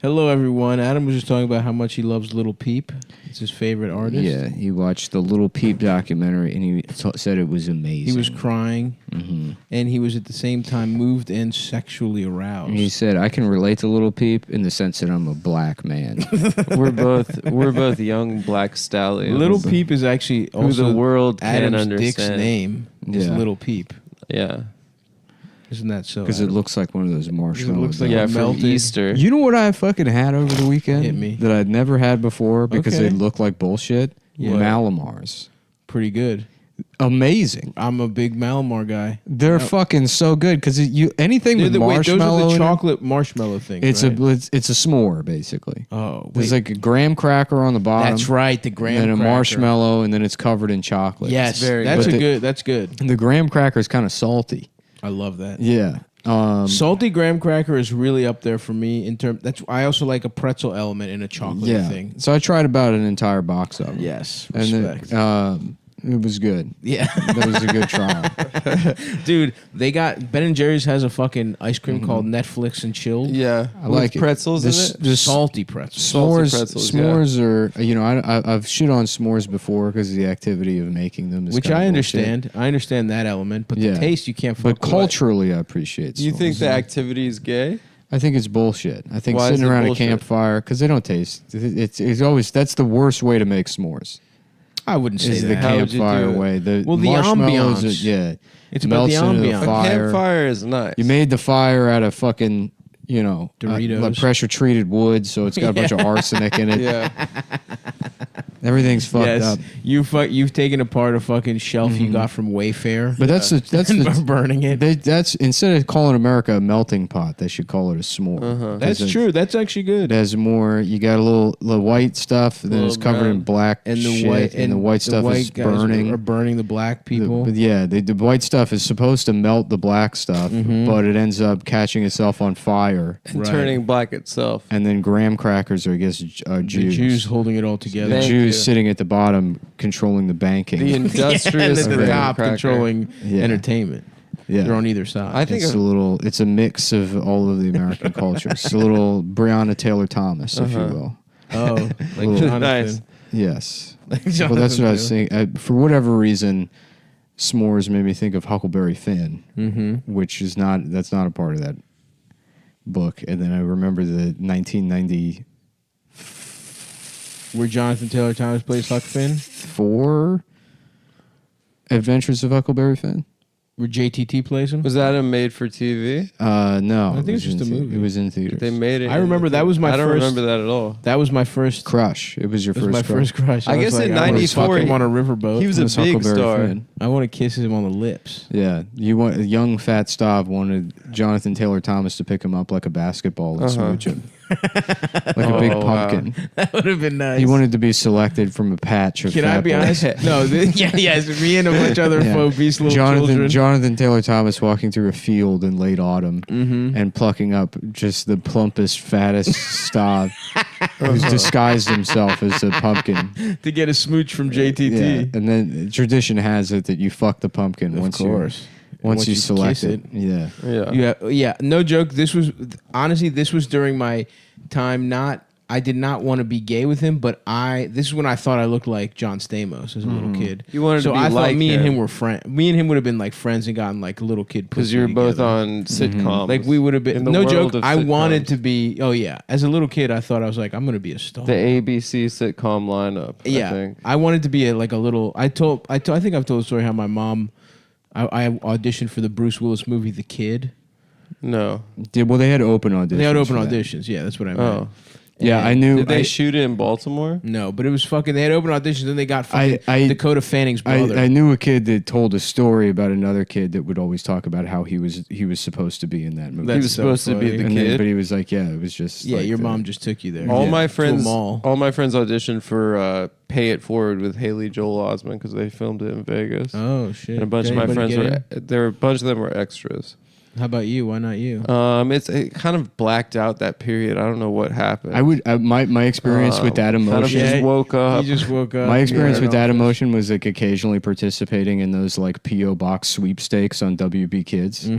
Hello, everyone. Adam was just talking about how much he loves Little Peep. It's his favorite artist. Yeah, he watched the Little Peep documentary and he said it was amazing. He was crying, Mm-hmm. and he was at the same time moved and sexually aroused. And he said, "I can relate to Little Peep in the sense that I'm a black man." We're both young black stallions. Little Peep is actually who also the world can Adam's Dick's understand. name. Is Yeah. Little Peep. Yeah, Isn't that so? Because it Adam? looks like one of those marshmallows. looks like yeah. a From melted- Easter. You know what I fucking had over the weekend? Hit me. That I'd never had before because Okay. they look like bullshit? Yeah. Malamars. Pretty good. Amazing. I'm a big Malamar guy. They're Yep. fucking so good because anything They're with wait, those marshmallow are the in it, chocolate marshmallow things. it's right? it's a s'more basically. Oh, There's wait. like a graham cracker on the bottom. That's right. The graham and then a cracker. marshmallow, and then it's covered in chocolate. Yes, very that's good. a good. That's good. And the graham cracker is kind of salty. I love that. Yeah. Salty graham cracker is really up there for me in terms. That's I also like a pretzel element in a chocolate yeah. thing. So I tried about an entire box of them. Yes, And respect. it was good. Yeah, That was a good trial. dude, they got Ben and Jerry's has a fucking ice cream called Netflix and chilled. Yeah, I with like it. pretzels This- in it. this- Salty pretzels. Salty S'mores, pretzels, s'mores are, I've shit on s'mores before because of the activity of making them. Is Which kinda I bullshit. understand. I understand that element, but Yeah. the taste you can't. But fuck with. culturally, I appreciate. Do you think s'mores. the activity is gay? I think it's bullshit. I think Why is sitting it around bullshit? a campfire because they don't taste. It's always that's the worst way to make s'mores. I wouldn't say Is the that. How would you campfire do it? way? The Well, the marshmallows ambiance. yeah, It's about the melts into ambiance. A fire. campfire is nice. You made the fire out of fucking Doritos. like pressure treated wood, so it's got a bunch of arsenic in it. yeah. Everything's fucked Yes, up. you've taken apart a fucking shelf you got from Wayfair. But that's and burning it. that's instead of calling America a melting pot, they should call it a s'more. That's true. That's actually It good. has more. You got a little the white stuff, and then it's Little covered in brown. black And the shit, white and the white stuff is guys burning. are burning the black people. But yeah, the white stuff is supposed to melt the black stuff, but it ends up catching itself on fire. And Right. turning black itself. And then graham crackers are, I guess, the Jews. Jews holding it all together. The Thank Jews you. sitting at the bottom controlling the banking. The industrious and at the graham top cracker. controlling Yeah. entertainment. yeah. They're on either side. I think It's it's a mix of all of the American cultures. It's a little Breonna Taylor Thomas, if you will. oh, like Ooh. Jonathan. Nice. Yes. Like Well, that's Jonathan what I was Taylor. saying. For whatever reason, s'mores made me think of Huckleberry Finn, which is that's not a part of that book. And then I remember the 1994 Where Jonathan Taylor Thomas plays Huck Finn. Adventures of Huckleberry Finn. Where JTT plays him. Was that a made for TV? No, I think it it's was just in a movie. It was in theaters. They made it. I remember that was my I don't first- remember that at all. That was my first. Crush. It was your That was first my crush. first crush. I was guess in I wanna '94 fuck him on a riverboat. he was It a was big Huckleberry star. Finn. I want to kiss him on the lips. Yeah, a young fat Stav wanted Jonathan Taylor Thomas to pick him up like a basketball and smooch him, like a big Oh, wow. pumpkin. That would have been nice. He wanted to be selected from a patch of Can fat I be boys. honest? No. Yes. Me and a bunch of other Yeah. obese little children. Jonathan Taylor Thomas walking through a field in late autumn Mm-hmm. and plucking up just the plumpest, fattest Stav who's disguised himself as a pumpkin. to get a smooch from JTT. Yeah. And then tradition has it that you fuck the pumpkin Of once course. once you select kiss it. Yeah. Yeah. Yeah. No joke. This was honestly. This was during my time. I did not want to be gay with him, but this is when I thought I looked like John Stamos as a little kid. You wanted so to be I thought like me and him. him were friends. Me and him would have been like friends and gotten like little kid Because pussy you're both together. on sitcoms. Like we would have been. In the No world joke. of I wanted sitcoms. to be. Oh yeah. As a little kid, I thought I was like, I'm gonna be a star. The ABC sitcom lineup. Yeah, I think. I wanted to be a little. I think I've told the story how my mom. I auditioned for the Bruce Willis movie The Kid. No. Well, they had open auditions. They had open for that. auditions. Yeah, that's what I meant. Oh. Yeah, And- I knew. Did they I- shoot it in Baltimore? No, but it was fucking. They had open auditions, and they got fucking I- Dakota Fanning's brother. I knew a kid that told a story about another kid that would always talk about how he was supposed to be in that movie. That's He was so supposed to be funny. the And then- kid. but he was like, yeah, it was just. yeah, like your the- mom just took you there. all Yeah. my To a friends, mall. all my friends auditioned for "Pay It Forward" with Haley Joel Osment because they filmed it in Vegas. Oh shit! And a bunch Did of my anybody friends get a bunch of them were extras. How about you? Why not you? It kind of blacked out that period. I don't know what happened. My experience with that Kind of emotion. just woke up. You just woke up. My experience Yeah, with no, that just- emotion was like occasionally participating in those like PO box sweepstakes on WB Kids,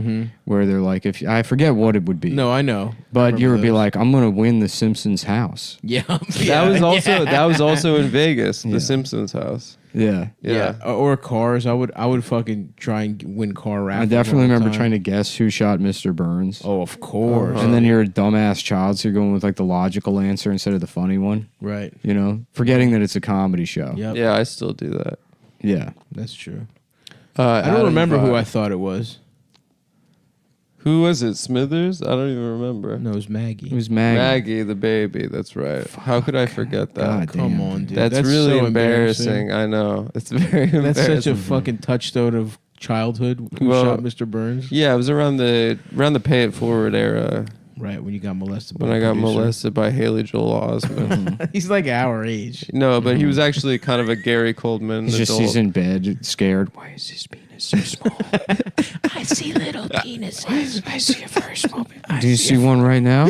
where they're like, if I forget what it would be, No, I know. but you remember would be those. like, I'm gonna win the Simpsons house. Yeah. That was also in Vegas, Yeah. the Simpsons house. Yeah, Yeah. Or cars. I would fucking try and win car raffles. I definitely all the remember time. trying to guess who shot Mr. Burns. Oh, of course. And then you're a dumbass child, so you're going with like the logical answer instead of the funny one. Right. You know, forgetting that it's a comedy show. Yep. Yeah, I still do that. Yeah. That's true. I don't Adam remember who Vibe. I thought it was. Who was it? Smithers? I don't even remember. No, it was Maggie. It was Maggie. Maggie the baby. That's right. How could I forget that? God Come damn. on, dude. That's really so embarrassing. I know. It's very embarrassing. That's such a fucking touchstone of childhood. Who Well, shot Mr. Burns? Yeah, it was around the Pay It Forward era Right, when you got molested. by when a I got producer. molested by Haley Joel Osment. He's like our age. No, but he was actually kind of a Gary Coldman He's adult. in bed, scared. Why is his penis so small? I see little penises. I see a very small penis. Do you see one right now?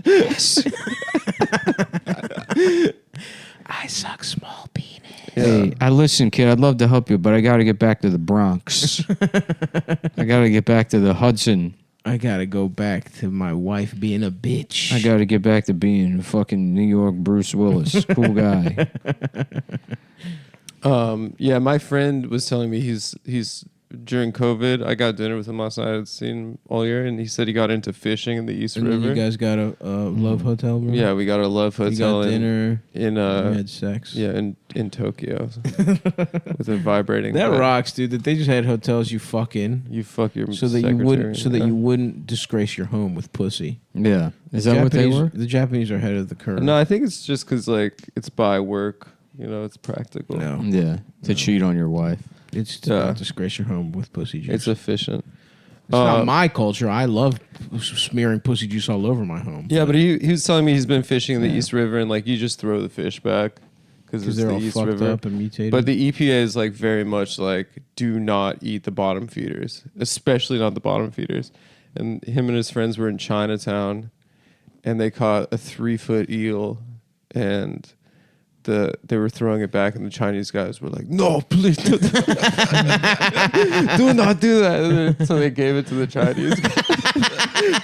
Yes. I suck small penis. Hey, listen, kid. I'd love to help you, but I got to get back to the Bronx. I got to get back to the Hudson. I gotta go back to my wife being a bitch. I got to get back to being fucking New York Bruce Willis. Cool guy. Yeah, my friend was telling me he's during COVID. I got dinner with him last night. I'd seen him all year, and he said he got into fishing in the East and then River. you guys got a love hotel room. Yeah, we got a love You hotel got dinner. in you had sex. yeah in Tokyo with a vibrating That bed. rocks, dude. That they just had hotels you fuck in, You fuck your so that you secretary, wouldn't, yeah. you wouldn't disgrace your home with pussy. Yeah. Is that what they Japanese- were? The Japanese are ahead of the curve. No, I think it's just because like it's by work. You know, it's practical. No. Yeah. To cheat on your wife. It's to Yeah. not disgrace your home with pussy juice. It's efficient. It's not my culture. I love smearing pussy juice all over my home. Yeah, but he was telling me he's been fishing in the Yeah. East River and like you just throw the fish back because because it's they're the all East fucked River. up and mutated. But the EPA is like very much like do not eat the bottom feeders, especially not the bottom feeders. And him and his friends were in Chinatown, and they caught a 3-foot eel, and they were throwing it back, and the Chinese guys were like, "No, please, do not do that." And then, so they gave it to the Chinese.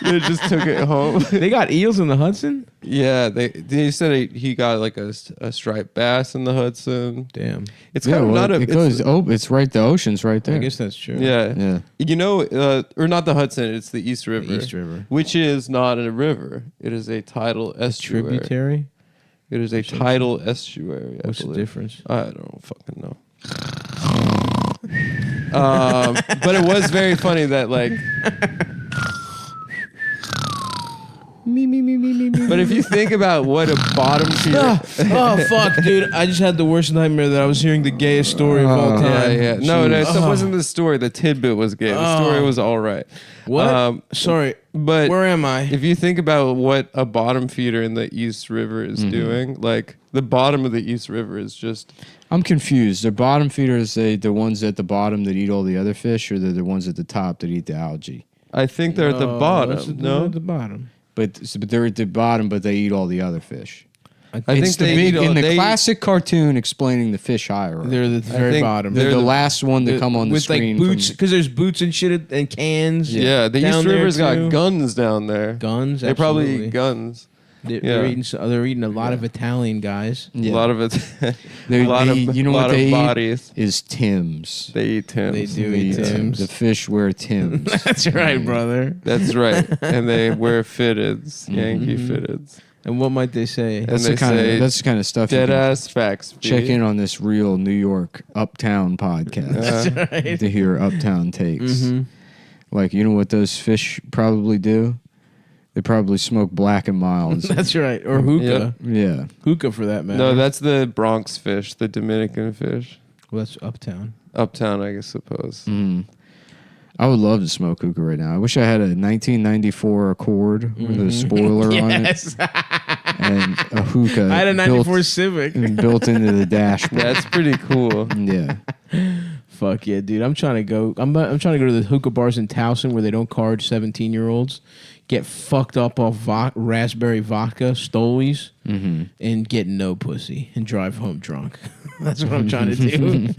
They just took it home. they got eels in the Hudson. Yeah, they said he got like a striped bass in the Hudson. Damn. It's kind of not a. it goes. It's right. The ocean's right there. I guess that's true. Yeah. Yeah. You know, or not the Hudson, it's the East River. The East River. Which is not a river. It is a tidal estuary. Tributary. It is a tidal estuary. I What's the believe. difference? I don't fucking know. But it was very funny that like. But if you think about what a bottom feeder. Oh fuck, dude! I just had the worst nightmare that I was hearing the gayest story of all Yeah, time. yeah. No, that Oh. wasn't the story. The tidbit was gay. The story was all right. What? Sorry. But Where am I? if you think about what a bottom feeder in the East River is doing, like the bottom of the East River is just I'm confused. The bottom feeders, the ones at the bottom that eat all the other fish, or they're the ones at the top that eat the algae? I think they're at the Oh, bottom. what's it doing No, at the bottom. But they're at the bottom, but they eat all the other fish. I It's think the they big eat all- in the they- classic cartoon explaining the fish hierarchy. They're the very think bottom. They're they're the the- last one to come on the with screen. like boots, from- because there's boots and shit and cans. Yeah, the down East there, River's too. got guns down there. Guns. They probably absolutely. eat guns. They're, Yeah. they're eating a lot of Italian guys. Yeah. A lot of it. They- a lot they- of you know lot what they of eat? bodies. is Tim's. They eat Tim's. They do They eat eat Tim's. The fish wear Tim's. That's right, brother. That's right. And they wear fitteds, Yankee fitteds. And what might they say? And That's they the kind say of stuff you Dead can ass facts. B. check in on this real New York Uptown podcast right. to hear Uptown takes. Mhm. Like, you know what those fish probably do? They probably smoke Black and Milds. That's right. Or hookah. Yeah. Hookah for that matter. No, that's the Bronx fish, the Dominican fish. well, that's uptown. Uptown, I guess, suppose. Mm. I would love to smoke hookah right now. I wish I had a 1994 Accord with a spoiler on it Yes. and a hookah. I had a 94 built, Civic. built into the dashboard. That's pretty cool. Yeah. Fuck Fuck yeah, dude! I'm trying to go. I'm trying to go to the hookah bars in Towson where they don't card 17-year-olds. Get fucked up off raspberry vodka, Stolies, and get no pussy and drive home drunk. That's what I'm trying to do.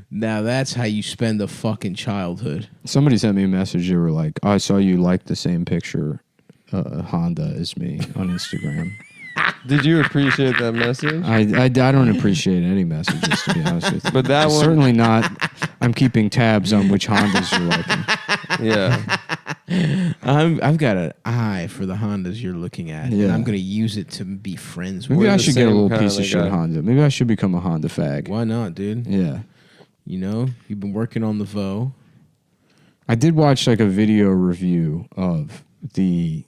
Now that's how you spend a fucking childhood. Somebody sent me a message. They were like, "I saw you like the same picture, Honda as me on Instagram." Did you appreciate that message? I don't appreciate any messages, to be honest with you. But that one, certainly not. I'm keeping tabs on which Hondas you're liking. yeah. I've got an eye for the Hondas you're looking at, and Yeah. I'm going to use it to be friends with. Maybe We're I the should get a same little kinda piece of shit guy. Honda. Maybe I should become a Honda fag. Why not, dude? Yeah. You know, you've been working on the VO. I did watch like a video review of the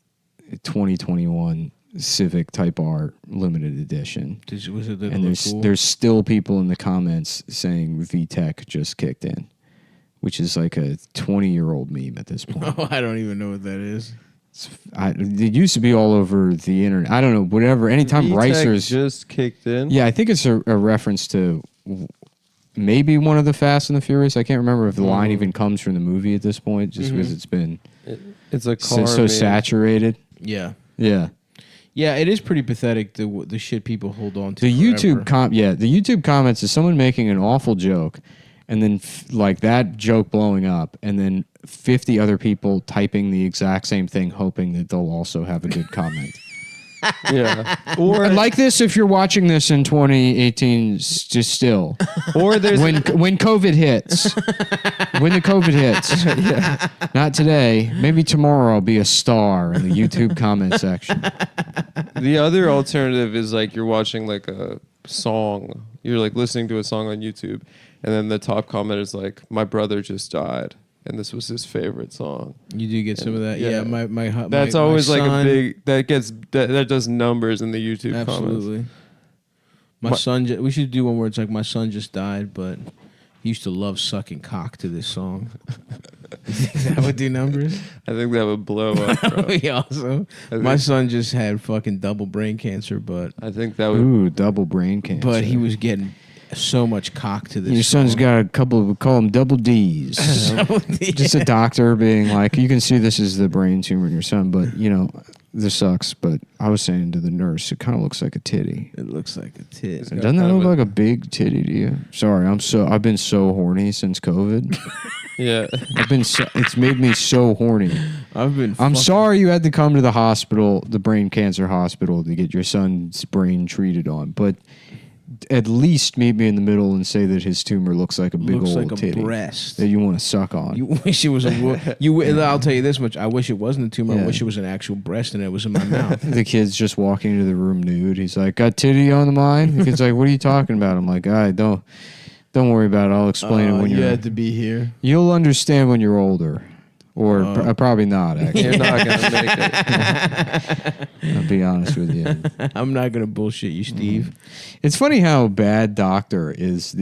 2021 Civic Type R limited edition. Was it And there's still people in the comments saying VTEC just kicked in, which is like a 20-year-old meme at this point. Oh, I don't even know what that is. It used to be all over the internet. I don't know, whatever. Anytime VTEC racers... just kicked in. Yeah, I think it's a reference to maybe one of the Fast and the Furious. I can't remember if the line even comes from the movie at this point, just because it's been It's a car. so saturated. Yeah. Yeah. Yeah, it is pretty pathetic the shit people hold on to. The forever. the YouTube comments is someone making an awful joke, and then like that joke blowing up, and then 50 other people typing the exact same thing, hoping that they'll also have a good comment. Yeah. Or Like this, if you're watching this in 2018, just still. or there's when COVID hits, when the COVID hits, not today, maybe tomorrow I'll be a star in the YouTube comment section. the other alternative is like you're watching like a song. You're like listening to a song on YouTube, and then the top comment is like, "My brother just died, and this was his favorite song." You do get some of that. Yeah, Yeah. my That's my always like a son- big that does numbers in the YouTube comments. Absolutely. My son. We should do one where it's like my son just died, but he used to love sucking cock to this song. You think that would do numbers? I think that would blow up. Bro. He also. I My think- son just had fucking double brain cancer, but I think that would. Ooh, double brain cancer. he was getting so much cock to this. Your son's song. got a couple. We call them double D's. Just a doctor being like, you can see this is the brain tumor in your son, but you know, this sucks. But I was saying to the nurse, it kind of looks like a titty. It looks like a tit. It's Doesn't got that kind of look a- like a big titty to you? Sorry, I've been so horny since COVID. Yeah. It's made me so horny. I'm I'm sorry you had to come to the hospital, the brain cancer hospital, to get your son's brain treated on, but at least meet me in the middle and say that his tumor looks like a big Looks old like a titty breast. that you want to suck on. You wish it was I'll tell you this much. I wish it wasn't a tumor. Yeah. I wish it was an actual breast and it was in my mouth. The kid's just walking into the room nude. He's like, "Got titty on the mind?" The kid's like, "What are you talking about?" I'm like, "All right, don't worry about it. I'll explain it when you you're. had to be here. You'll understand when you're older, or probably not. Actually, You're not gonna make it. I'll be honest with you. I'm not gonna bullshit you, Steve. It's funny how Bad Doctor is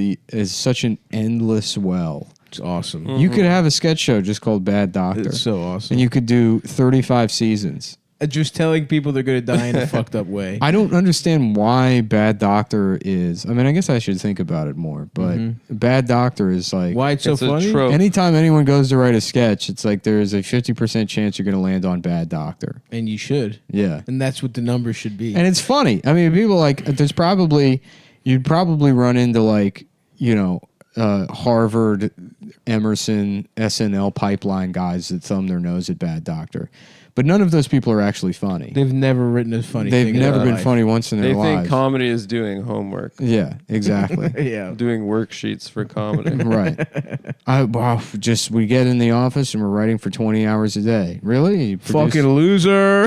such an endless well. It's awesome. You could have a sketch show just called Bad Doctor, It's so awesome. and you could do 35 seasons. Just telling people they're gonna die in a fucked up way. I don't understand why Bad Doctor is. I mean, I guess I should think about it more, but Bad Doctor is like Why it's so It's a funny? trope. anytime anyone goes to write a sketch, it's like there's a 50% chance you're going to land on Bad Doctor. And you should. Yeah. And that's what the numbers should be. And it's funny. I mean, people like, you'd probably run into like, you know, Harvard, Emerson, SNL pipeline guys that thumb their nose at Bad Doctor. But none of those people are actually funny. They've never written a funny They've thing. in never their been life. funny once in They their think lives. comedy is doing homework, Yeah, exactly. Yeah. doing worksheets for comedy. Right. We get in the office and we're writing for 20 hours a day. Really? You produce, Fucking loser.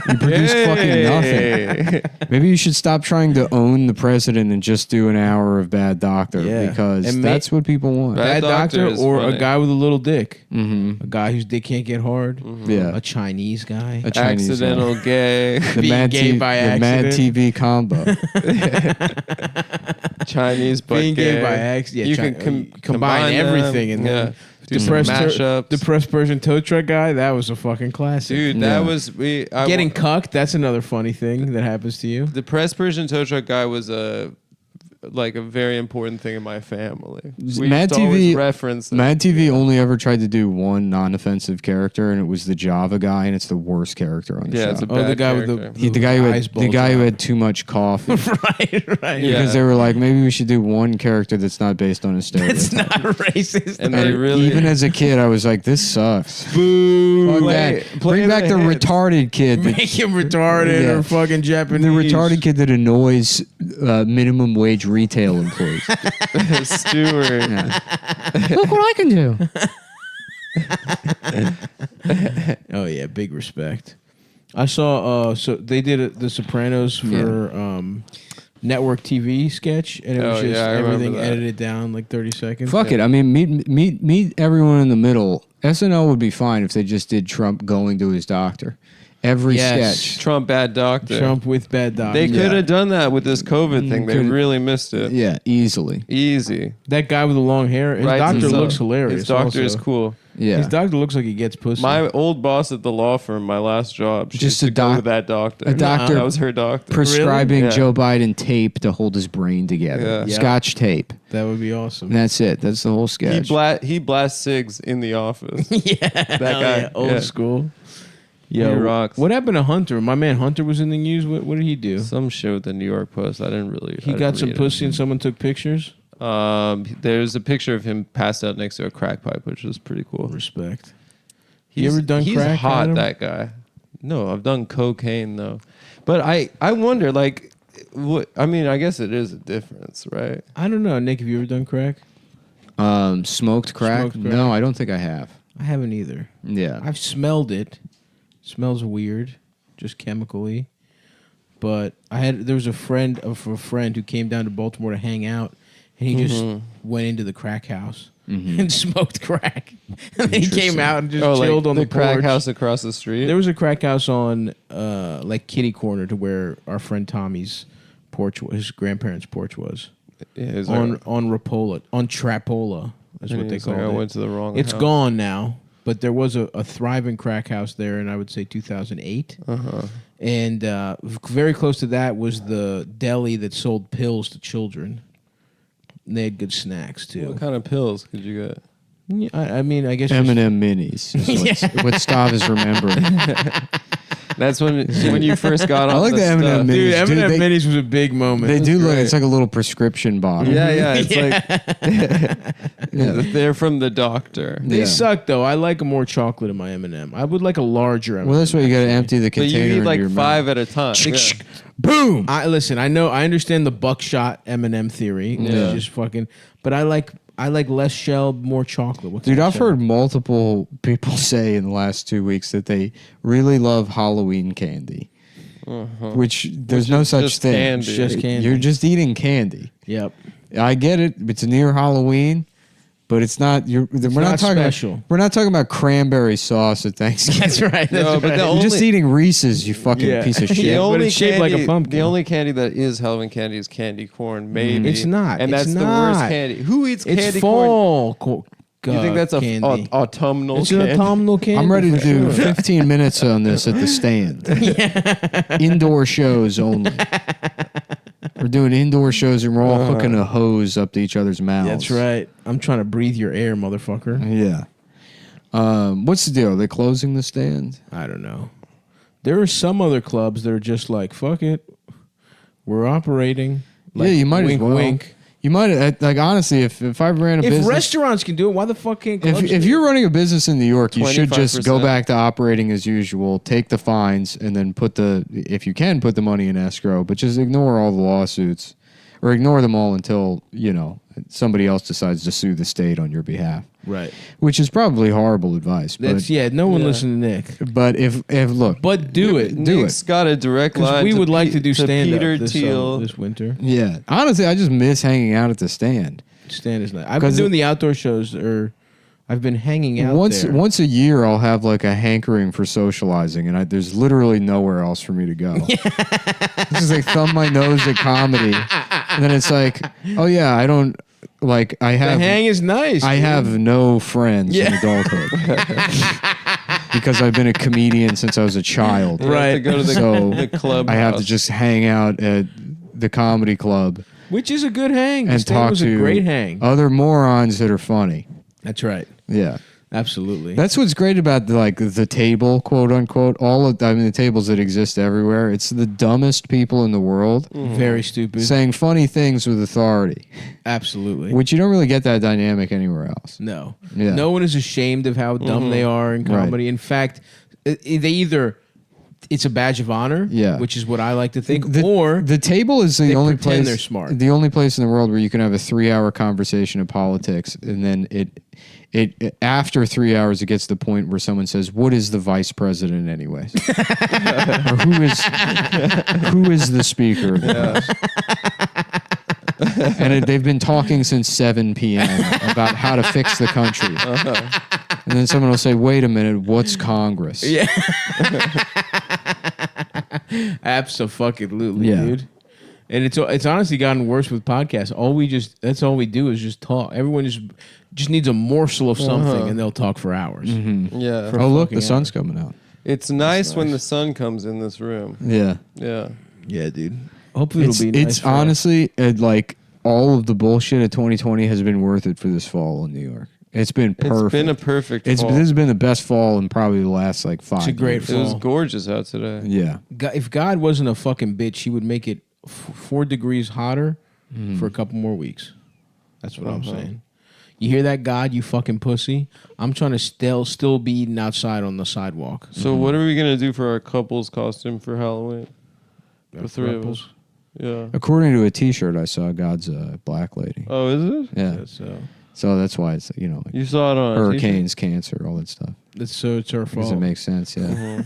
you produce fucking nothing. Yay. Maybe you should stop trying to own the president and just do an hour of Bad Doctor Yeah. because And that's what people want. Bad Bad doctor Doctor is or funny. a guy with a little dick. Mm-hmm. A guy whose dick can't get hard. Yeah. A Chinese guy. A Chinese guy. Accidental gay. The Being Mad, gay by the Mad accident. TV combo. Chinese but Being gay. gay by accident. You Yeah, can combine them. everything and yeah. then Do some depressed mashups. depressed Persian tow truck guy. That was a fucking classic. Dude, Yeah. that was Getting cucked. That's another funny thing that happens to you. the Depressed Persian tow truck guy was a like a very important thing in my family. We Mad used to always TV reference it. Mad TV only ever tried to do one non-offensive character, and it was the Java guy, and it's the worst character on the Yeah, show. it's a Oh, the bad guy with character. the guy who eyes had bulging too much coffee. right. Yeah. Because they were like, maybe we should do one character that's not based on a stereotype. It's not racist. And they really Even as a kid, I was like, this sucks. Boo. Fuck Play- that. play Bring back the the hits. retarded kid. Make him retarded Yeah. or fucking Japanese. The retarded kid that annoys minimum wage retail employees. Stewart. Look what I can do. Oh yeah, big respect. I saw. So they did the Sopranos for network TV sketch, and it was Oh, just yeah, I remember everything that. edited down like 30 seconds. Fuck it. I mean, meet everyone in the middle. SNL would be fine if they just did Trump going to his doctor. Every Yes. sketch. Trump bad doctor. Trump with bad doctor. They could have done that with this COVID thing. They Could've- really missed it. Yeah, easily. Easy. That guy with the long hair. His Writes doctor himself. looks hilarious. His doctor is also. cool. Yeah. His doctor looks like he gets pussy. My old boss at the law firm, my last job, she Just used to a go doc- to that doctor. a doctor That was her doctor. Prescribing Yeah. Joe Biden tape to hold his brain together. Yeah. Yeah. Scotch tape. that would be awesome. And that's it. That's the whole sketch. He blasts cigs in the office. yeah, That hell guy, yeah, old yeah. school. He Yo, rocks. what happened to Hunter? My man Hunter was in the news. What did he do? Some show with the New York Post. I didn't really. He got some pussy and someone took pictures. There's a picture of him passed out next to a crack pipe, which was pretty cool. Respect. You ever done he's crack, hot, Adam? that guy. No, I've done cocaine though. But I wonder, like, what? I mean, I guess it is a difference, right? I don't know, Nick. Have you ever done crack? Smoked crack? Smoked crack. No, I don't think I have. I haven't either. Yeah. I've smelled it. Smells weird, just chemically. But there was a friend of a friend who came down to Baltimore to hang out, and he just went into the crack house and smoked crack. And then he came out and just chilled on the crack porch. house across the street. There was a crack house on like kitty corner to where our friend Tommy's porch, his grandparents' porch was. Yeah, it was on like- Trapola. That's and what he they was call like, it. I went to the wrong. It's house. gone now, but there was a thriving crack house there in, I would say, 2008. And very close to that was the deli that sold pills to children. And they had good snacks too. What kind of pills could you get? Yeah, I mean, I guess just- M&M minis is what Stav is remembering. That's when you first got on. I like the M&M stuff. minis. Dude, M&M they- Minis was a big moment. They do look, great. it's like a little prescription bottle. Yeah, it's like they're from the doctor. They Yeah. suck though. I like more chocolate in my M&M. I would like a larger M&M. Well, that's why you got to empty the But container you eat into like your 5 mouth. at a time. Yeah. Boom! I understand the buckshot M&M theory. Yeah. It's just fucking. But I like less shell, more chocolate. What's Dude, that I've say? heard multiple people say in the last 2 weeks that they really love Halloween candy. Which there's Which no is such just thing. candy. It's just candy. You're just eating candy. Yep. I get it. It's near Halloween, but it's not. We're not not talking. special. We're not talking about cranberry sauce at Thanksgiving. That's right. That's No, but right. the You're just only- eating Reese's, you fucking Yeah. piece of Yeah, shit. but it's shaped like a pumpkin. The only candy that is Halloween candy is candy corn. Maybe It's not. and It's that's not. the worst candy. Who eats It's candy corn? fall. You think that's a candy? autumnal It's an candy? autumnal candy. I'm ready to for do sure. 15 minutes on this at the stand. Indoor shows only. We're doing indoor shows and we're all hooking a hose up to each other's mouths. That's right. I'm trying to breathe your air, motherfucker. Yeah. What's the deal? Are they closing the stand? I don't know. There are some other clubs that are just like, fuck it. We're operating. Like, yeah, you might wink, as well. wink. You might like honestly, if I ran a If business, restaurants can do it, why the fuck can't clubs if do it? you're running a business in New York, you should just go 25%. back to operating as usual, take the fines, and then if you can, put the money in escrow, but just ignore all the lawsuits or ignore them all until somebody else decides to sue the state on your behalf. Right. Which is probably horrible advice. That's no one listen to Nick. But if look, But do it. Nick's got a direct Because line. we would like to do stand Peter up this, Thiel. this winter. yeah, honestly, I just miss hanging out at the stand. Stand is nice. I've been 'Cause doing the outdoor shows, or I've been hanging out there. Once a year, I'll have like a hankering for socializing, and there's literally nowhere else for me to go. It's just like thumb my nose at comedy, and then it's like, oh yeah, I don't like. I The have hang is nice. I dude. have no friends in Yeah. adulthood because I've been a comedian since I was a child. You have to Right. go to So the club. I have to house. just hang out at the comedy club. Which is a good hang. and Sting talk was to a great hang. other morons that are funny. That's right. Yeah. Absolutely. That's what's great about the table, quote unquote. The tables that exist everywhere. It's the dumbest people in the world very stupid. saying funny things with authority, Absolutely. which you don't really get that dynamic anywhere else. No. Yeah. No one is ashamed of how dumb they are in comedy. In fact, they either it's a badge of honor, which is what I like to think, or the table is the they only pretend place they're smart. The only place in the world where you can have a 3-hour conversation of politics, and then it after 3 hours it gets to the point where someone says, "What is the vice president, anyways?" Or who is the speaker of the House? And they've been talking since 7 p.m. about how to fix the country. And then someone will say, "Wait a minute, what's Congress?" Yeah. Absolutely, Yeah. dude. And it's honestly gotten worse with podcasts. That's all we do is just talk. Everyone just needs a morsel of something and they'll talk for hours. Yeah. For Oh, look, fucking the sun's hours. coming out. It's nice when the sun comes in this room. Yeah. Yeah. Yeah, dude. Hopefully It's it'll be nice. for us. honestly like all of the bullshit of 2020 has been worth it for this fall in New York. It's been perfect. It's been a perfect This fall. has been the best fall in probably the last like 5 It's a great years. It was fall. gorgeous out today. Yeah. If God wasn't a fucking bitch, he would make it 4 degrees hotter for a couple more weeks. That's what I'm saying. You hear that, God? You fucking pussy. I'm trying to still be eating outside on the sidewalk. So what are we gonna do for our couple's costume for Halloween? The three of us. Yeah. According to a T-shirt I saw, God's a black lady. Oh, is it? Yeah. So that's why it's like You saw it on a hurricanes, cancer, all that stuff. It's her Because fault. it makes sense. Yeah.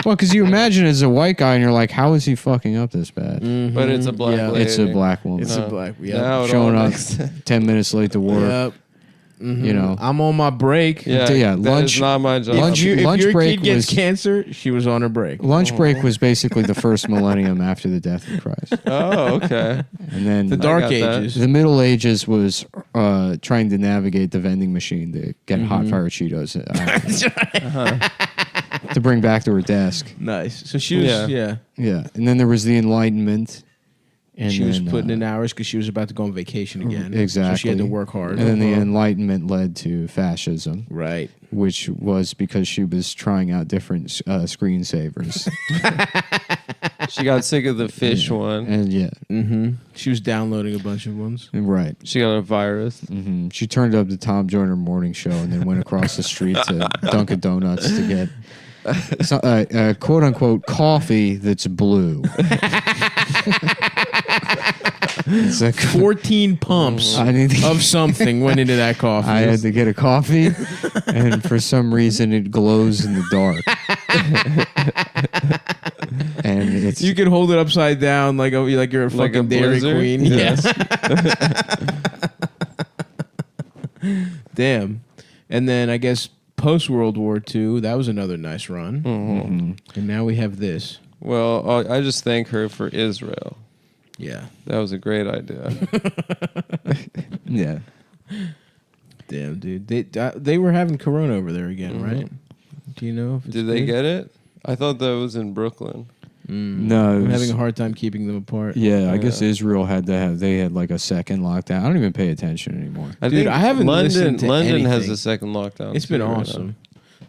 Well, because you imagine as a white guy and you're like, how is he fucking up this bad? t-shirt. But it's a black Yeah. lady. It's a black woman. It's a black. Yeah. Now it Showing all up makes sense. 10 minutes late to work. Yep. You know. I'm on my break. Yeah, Yeah, that lunch- is not my job. lunch- If lunch your break kid gets was- cancer, she was on her break. Lunch break was basically the first millennium after the death of Christ. Oh, okay. And then The Dark got that. Ages. the Middle Ages was trying to navigate the vending machine to get hot fire Cheetos to bring back to her desk. Nice. So she was, Yeah. Yeah. And then there was the Enlightenment. And she was then, putting in hours because she was about to go on vacation again. Exactly. So she had to work hard. And then the Enlightenment led to fascism, Right. which was because she was trying out different screensavers. She got sick of the fish one. And yeah, She was downloading a bunch of ones. right. She got a virus. She turned up the Tom Joyner morning show and then went across the street to Dunkin' Donuts to get quote unquote coffee that's blue. It's like 14 pumps I need to- of something went into that coffee. I had to get a coffee, and for some reason it glows in the dark. And it's You could hold it upside down like you're a Like a fucking Dairy blizzard? Queen. Yes. Damn. And then I guess post World War II, that was another nice run. And now we have this. Well, I just thank her for Israel. Yeah. That was a great idea. yeah. Damn, dude. They were having Corona over there again, right? Do you know if it's Did they good? get it? I thought that was in Brooklyn. No, it I'm was- having a hard time keeping them apart. Yeah, I guess Israel had they had like a second lockdown. I don't even pay attention anymore. I Dude, think I haven't listened to London has anything. a second lockdown. It's been too right now. awesome.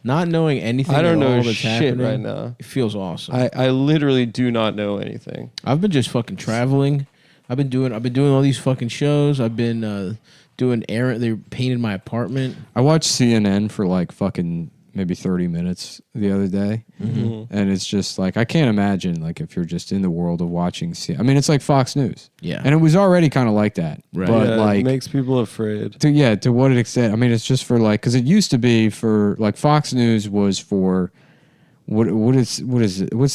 Not knowing anything I don't at know all that's shit happening right now. It feels awesome. I literally do not know anything. I've been just fucking traveling. I've been doing all these fucking shows. I've been doing errand. They painted my apartment. I watched CNN for like fucking maybe 30 minutes the other day. And it's just like, I can't imagine like if you're just in the world of watching I mean, it's like Fox News. Yeah. And it was already kind of like that. Right. But Yeah, like, it makes people afraid. to what extent? I mean, it's just for like, because it used to be for like Fox News was for what's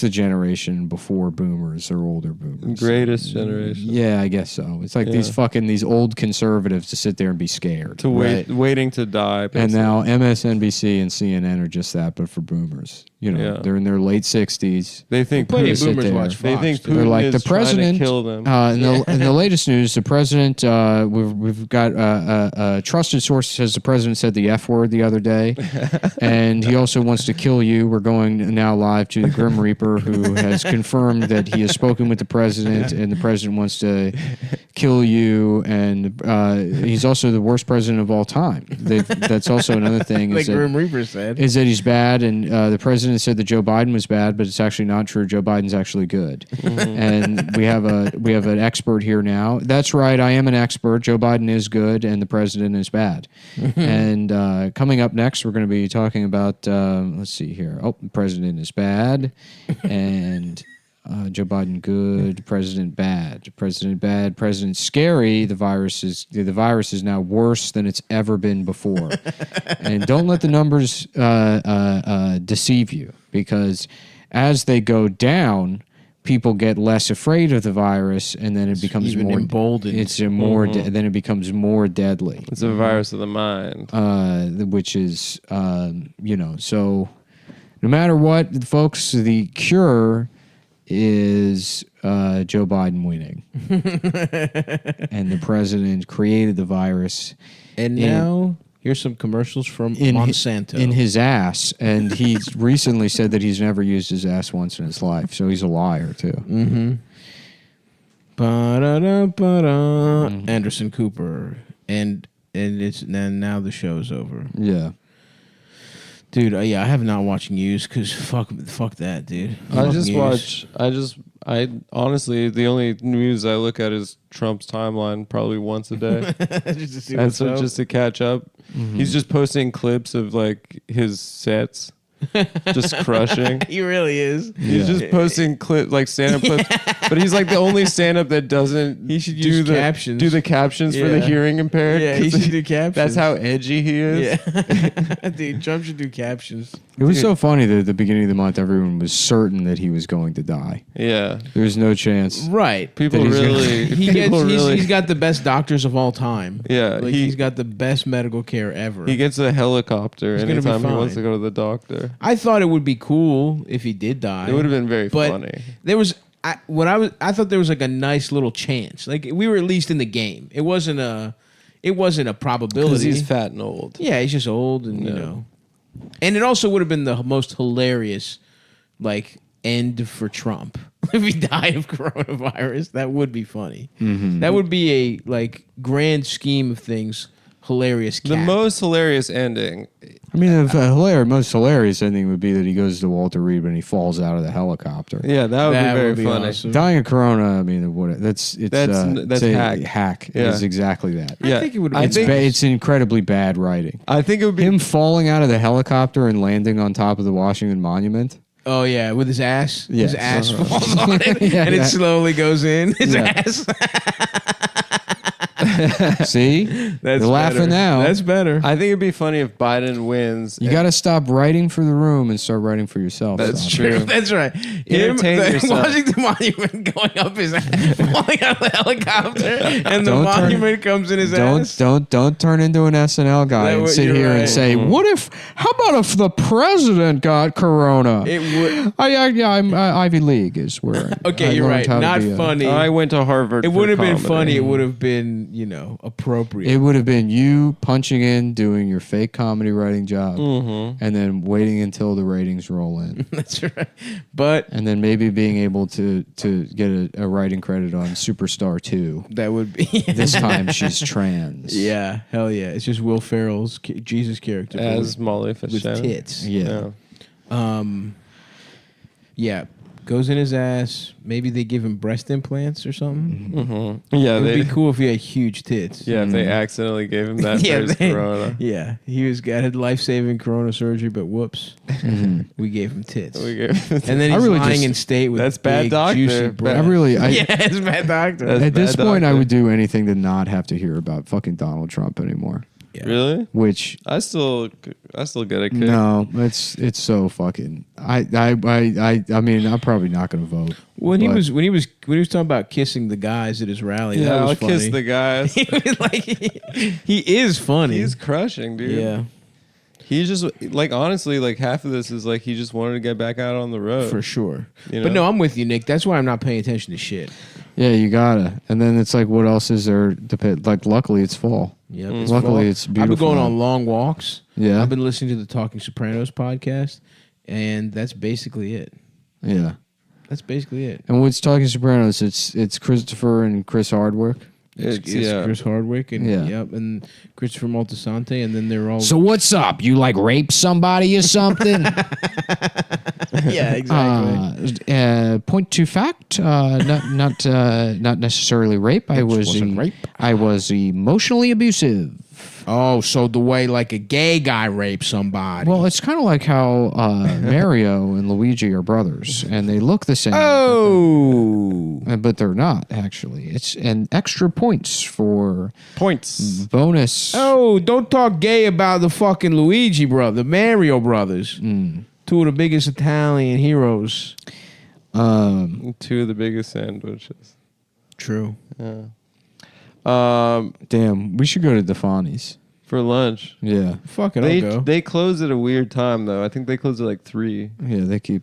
the generation before boomers or older boomers? Greatest generation. Yeah, I guess so. It's like these old conservatives to sit there and be scared. To waiting to die. And basically. now MSNBC and CNN are just that, but for boomers. You know, Yeah. they're in their late 60s. they think Plenty of sit boomers there. watch Fox. They think too. Putin They're like is the president. trying to kill them. In the latest news, the president. We've got a trusted source says the president said the F word the other day, and he also wants to kill you. We're going going now live to the Grim Reaper, who has confirmed that he has spoken with the president, and the president wants to kill you. And he's also the worst president of all time. That's also another thing. Like Grim Reaper said. Is that he's bad, and the president said that Joe Biden was bad, but it's actually not true. Joe Biden's actually good. And we have an expert here now. That's right. I am an expert. Joe Biden is good, and the president is bad. And coming up next, we're going to be talking about. Let's see here. Oh, the president is bad, and Joe Biden good. President bad. President bad. President scary. The virus is now worse than it's ever been before. And don't let the numbers deceive you, because as they go down, people get less afraid of the virus, and then it becomes even more emboldened. It's a more. Then it becomes more deadly. It's a virus of the mind. Which is, so no matter what, folks, the cure is Joe Biden winning, and the president created the virus. And now here's some commercials from Monsanto. In his ass, and he's recently said that he's never used his ass once in his life, so he's a liar too. Mm-hmm. Ba-da-da-ba-da. Anderson Cooper, and now the show's over. Yeah. Dude, I have not watched news because fuck that, dude. I honestly, the only news I look at is Trump's timeline probably once a day. Just to see And what's so up. just to catch up. He's just posting clips of like his sets. Just crushing. He really is. He's just posting like stand-up clips, but he's like the only stand-up that doesn't. He should do use the captions. Do the captions for the Yeah. hearing impaired. Yeah, he 'cause should do captions. That's how edgy he is. Yeah. Dude, Trump should do captions. It was so funny that at the beginning of the month, everyone was certain that he was going to die. Yeah. There was no chance. Right. People That he's gonna- really. He's got the best doctors of all time. Yeah, Like, he's got the best medical care ever. He gets a helicopter He's gonna be anytime he wants fine. to go to the doctor. I thought it would be cool if he did die. It would have been very But funny. there was I thought there was like a nice little chance. Like we were at least in the game. It wasn't a probability. Because he's fat and old. Yeah, he's just old, and you know. And it also would have been the most hilarious, like, end for Trump if he died of coronavirus. That would be funny. Mm-hmm. That would be a like grand scheme of things, hilarious. The cap. most hilarious ending. I mean, the most hilarious ending would be that he goes to Walter Reed when he falls out of the helicopter. Yeah, that would That be very would be funny. awesome. Dying of corona. I mean, it's That's a hack. Hack Yeah. is exactly that. Yeah, think it would I have been think It's incredibly bad writing. I think it would be. Him falling out of the helicopter and landing on top of the Washington Monument. Oh yeah, with his ass. Yes. His ass falls on it, Yeah, and yeah. it slowly goes in. His Yeah. ass. See, That's they're laughing better. now. That's better. I think it'd be funny if Biden wins. You got to stop writing for the room and start writing for yourself. That's Tom. true. That's right. Entertain yourself. Washington Monument going up his ass, falling out of the helicopter, and the Don't turn- monument comes in his ass. Don't turn into an SNL guy That and would- sit you're here and right. say, how about if the president got corona? It would. I'm Ivy League is where. Okay, I you're learned right. how to Not be funny. I went to Harvard. It for would have been comedy. funny. It would have been, appropriate. It would have been you punching in, doing your fake comedy writing job, Mm-hmm. and then waiting until the ratings roll in. That's right. But And then maybe being able to get a writing credit on Superstar 2. that would be. This time she's trans. Yeah, hell yeah. It's just Will Ferrell's Jesus character but As Molly with Fitzgerald. tits. Yeah. Yeah, goes in his ass. Maybe they give him breast implants or something. Mm-hmm. Yeah, It would they, be cool if he had huge tits. yeah, if they accidentally gave him that for his corona. Yeah, he had life-saving corona surgery, but whoops, we gave him tits. We gave, And then I he's really lying just- in state with That's bad big, doctor. juicy Bad- breasts. Yeah, Yeah, it's bad doctor. That's at this bad point, I doctor. would do anything to not have to hear about fucking Donald Trump anymore. Yeah. Really? Which I still get a kick. no, it's so fucking. I mean, I'm probably not going to vote. When he but- was talking about kissing the guys at his rally, Yeah, that was I'll funny. kiss the guys. he is funny. He's crushing, dude. yeah, He just like honestly, like half of this is like he just wanted to get back out on the road. for sure. You But know? no, I'm with you, Nick. That's why I'm not paying attention to shit. Yeah, you gotta. And then it's like, what else is there to pay? Like, luckily it's fall. Yep, Luckily it's I've been beautiful. going on long walks. Yeah. I've been listening to the Talking Sopranos podcast, and that's basically it. Yeah. That's basically it. And what's Talking Sopranos? It's Christopher and Chris Hardwick. It's yeah. Chris Hardwick and Yeah. yep, and Christopher Moltisanti, and then they're all So what's up? You like rape somebody or something? yeah, exactly. Point to fact, not necessarily rape. I wasn't rape. I was emotionally abusive. Oh, so the way like a gay guy rapes somebody. Well, it's kind of like how Mario and Luigi are brothers, and they look the same. oh, But they're not actually. It's an extra points for Points. bonus. oh, don't talk gay about the fucking Luigi brother, the Mario brothers, two of the biggest Italian heroes. Two of the biggest sandwiches. True. Yeah. Damn, we should go to Defani's. For lunch. Yeah, Fuck it, I'll go. They close at a weird time though. I think they close at like 3. yeah, they keep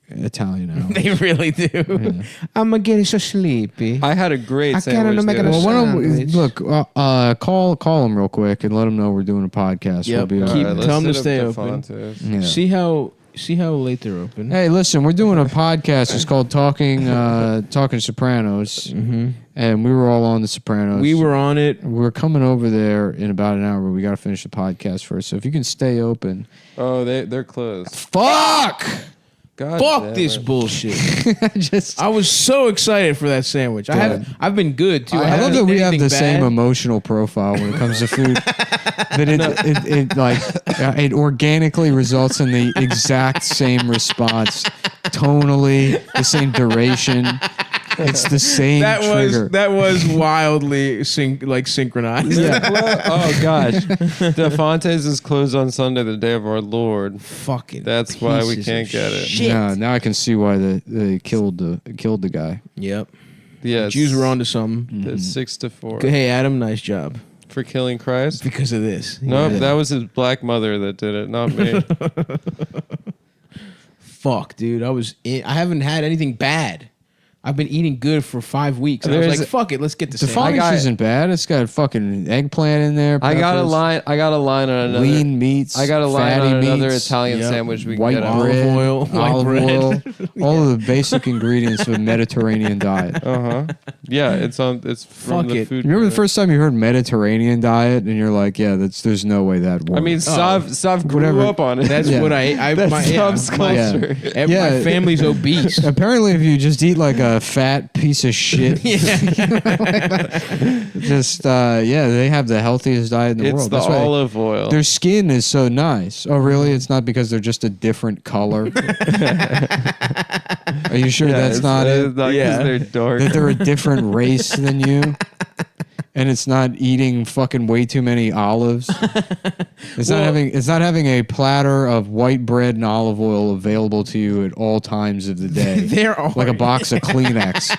Italian out. They really do. Yeah. I'm getting so sleepy. I had a great I sandwich. can't make the it other a Well, why don't we Sandwich. look? Call them real quick and let them know we're doing a podcast. Yep. We'll be All Keep- right, let's tell 'em to hit up stay open. Defantes. yeah. See how late they're open. Hey, listen, we're doing a podcast. It's called Talking Sopranos, and we were all on the Sopranos. We were on it. We're coming over there in about an hour, but we got to finish the podcast first. So if you can stay open. Oh, they're closed. Fuck! God Fuck damn this it. bullshit. Just I was so excited for that sandwich. I've been good too. I love haven't that we eaten have the anything same bad. emotional profile when it comes to food. That it organically results in the exact same response, tonally, the same duration. It's the same trigger. That was wildly synchronized. Oh gosh, Defantes is closed on Sunday, the day of our Lord. Fucking. That's why we pieces can't of get it. Shit. Yeah, now I can see why they killed the guy. Yep. Yeah, Jews were onto something. It's 6 to 4 Hey Adam, nice job. for killing Christ. Because of this. Nope, Yeah. that was his black mother that did it, not me. Fuck, dude. I haven't had anything bad. I've been eating good for 5 weeks. And I was There's like, fuck it, let's get the sandwich. Defani's isn't bad. It's got fucking eggplant in there. I got a peppers, line. I got a line on another. lean meats. I got a line fatty on another meats, Italian Yep. sandwich we can white get out. bread, Olive oil, white olive bread. oil, all of the basic ingredients of a Mediterranean diet. Yeah, it's from Fuck the it. food. You remember the critic. first time you heard Mediterranean diet, and you're like, "Yeah, there's no way that works." I mean, Sav grew Whatever. up on it. That's Yeah. what I That's my, Sav's my, culture. Yeah. my family's obese. apparently, if you just eat like a fat piece of shit, just they have the healthiest diet in the It's world. the That's why olive oil. their skin is so nice. Oh, really? It's not because they're just a different color. Are you sure that's it's not it? It's not 'cause Yeah. they're dark. That they're a different race than you, and it's not eating fucking way too many olives. It's not having a platter of white bread and olive oil available to you at all times of the day. There are like a box of Kleenex.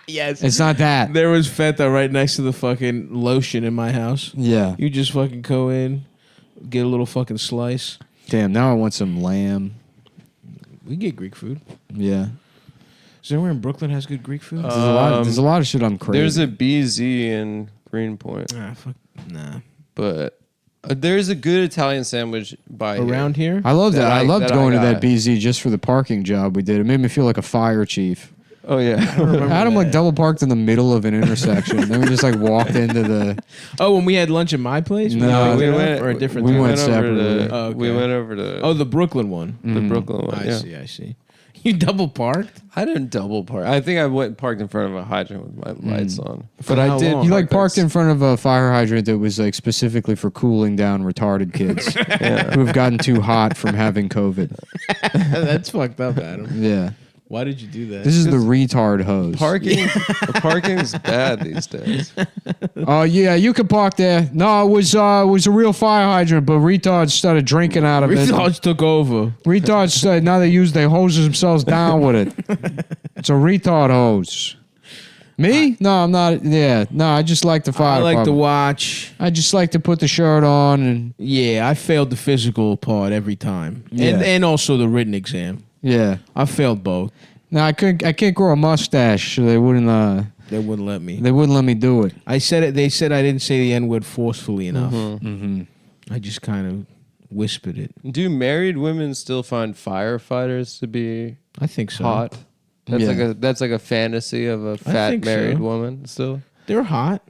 yes. It's not that. There was feta right next to the fucking lotion in my house. Yeah. You just fucking go in, get a little fucking slice. Damn. Now I want some lamb. We get Greek food. Yeah. Is there anywhere in Brooklyn has good Greek food? There's a lot of shit I'm craving. There's a BZ in Greenpoint, Fuck. Nah. but there's a good Italian sandwich by Around here? I love that. that I I- loved that I going to that got. BZ just for the parking job we did. It made me feel like a fire chief. Oh yeah, Adam like double parked in the middle of an intersection. Then we just like walked into the. Oh, when we had lunch at my place? No, we we went went. or a different we time? went over separately. to. Oh, okay. We went over to. Oh, the Brooklyn one. the Brooklyn one. Yeah. I see. You double parked? I didn't double park. I think I went and parked in front of a hydrant with my lights on. But how I did. long? You like park parked in front of a fire hydrant that was like specifically for cooling down retarded kids who have gotten too hot from having COVID. That's fucked up, Adam. Yeah. Why did you do that? This is the retard hose. Parking's bad these days. Oh yeah, you can park there. No, it was a real fire hydrant, but retards started drinking out of it. Retards took over. Retards started, now they hose themselves down with it. It's a retard hose. Me? No, I'm not. Yeah, no, I just like the fire. I like to department. watch. I just like to put the shirt on and Yeah, I failed the physical part every time, Yeah. and also the written exam. yeah. I failed both. No, I can't grow a mustache, so they wouldn't They wouldn't let me. let me do it. I said it. They said I didn't say the N word forcefully enough. Mm-hmm. I just kind of whispered it. Do married women still find firefighters to be I think so. hot? That's Yeah. like a fantasy of a fat think married so. woman still. They're hot.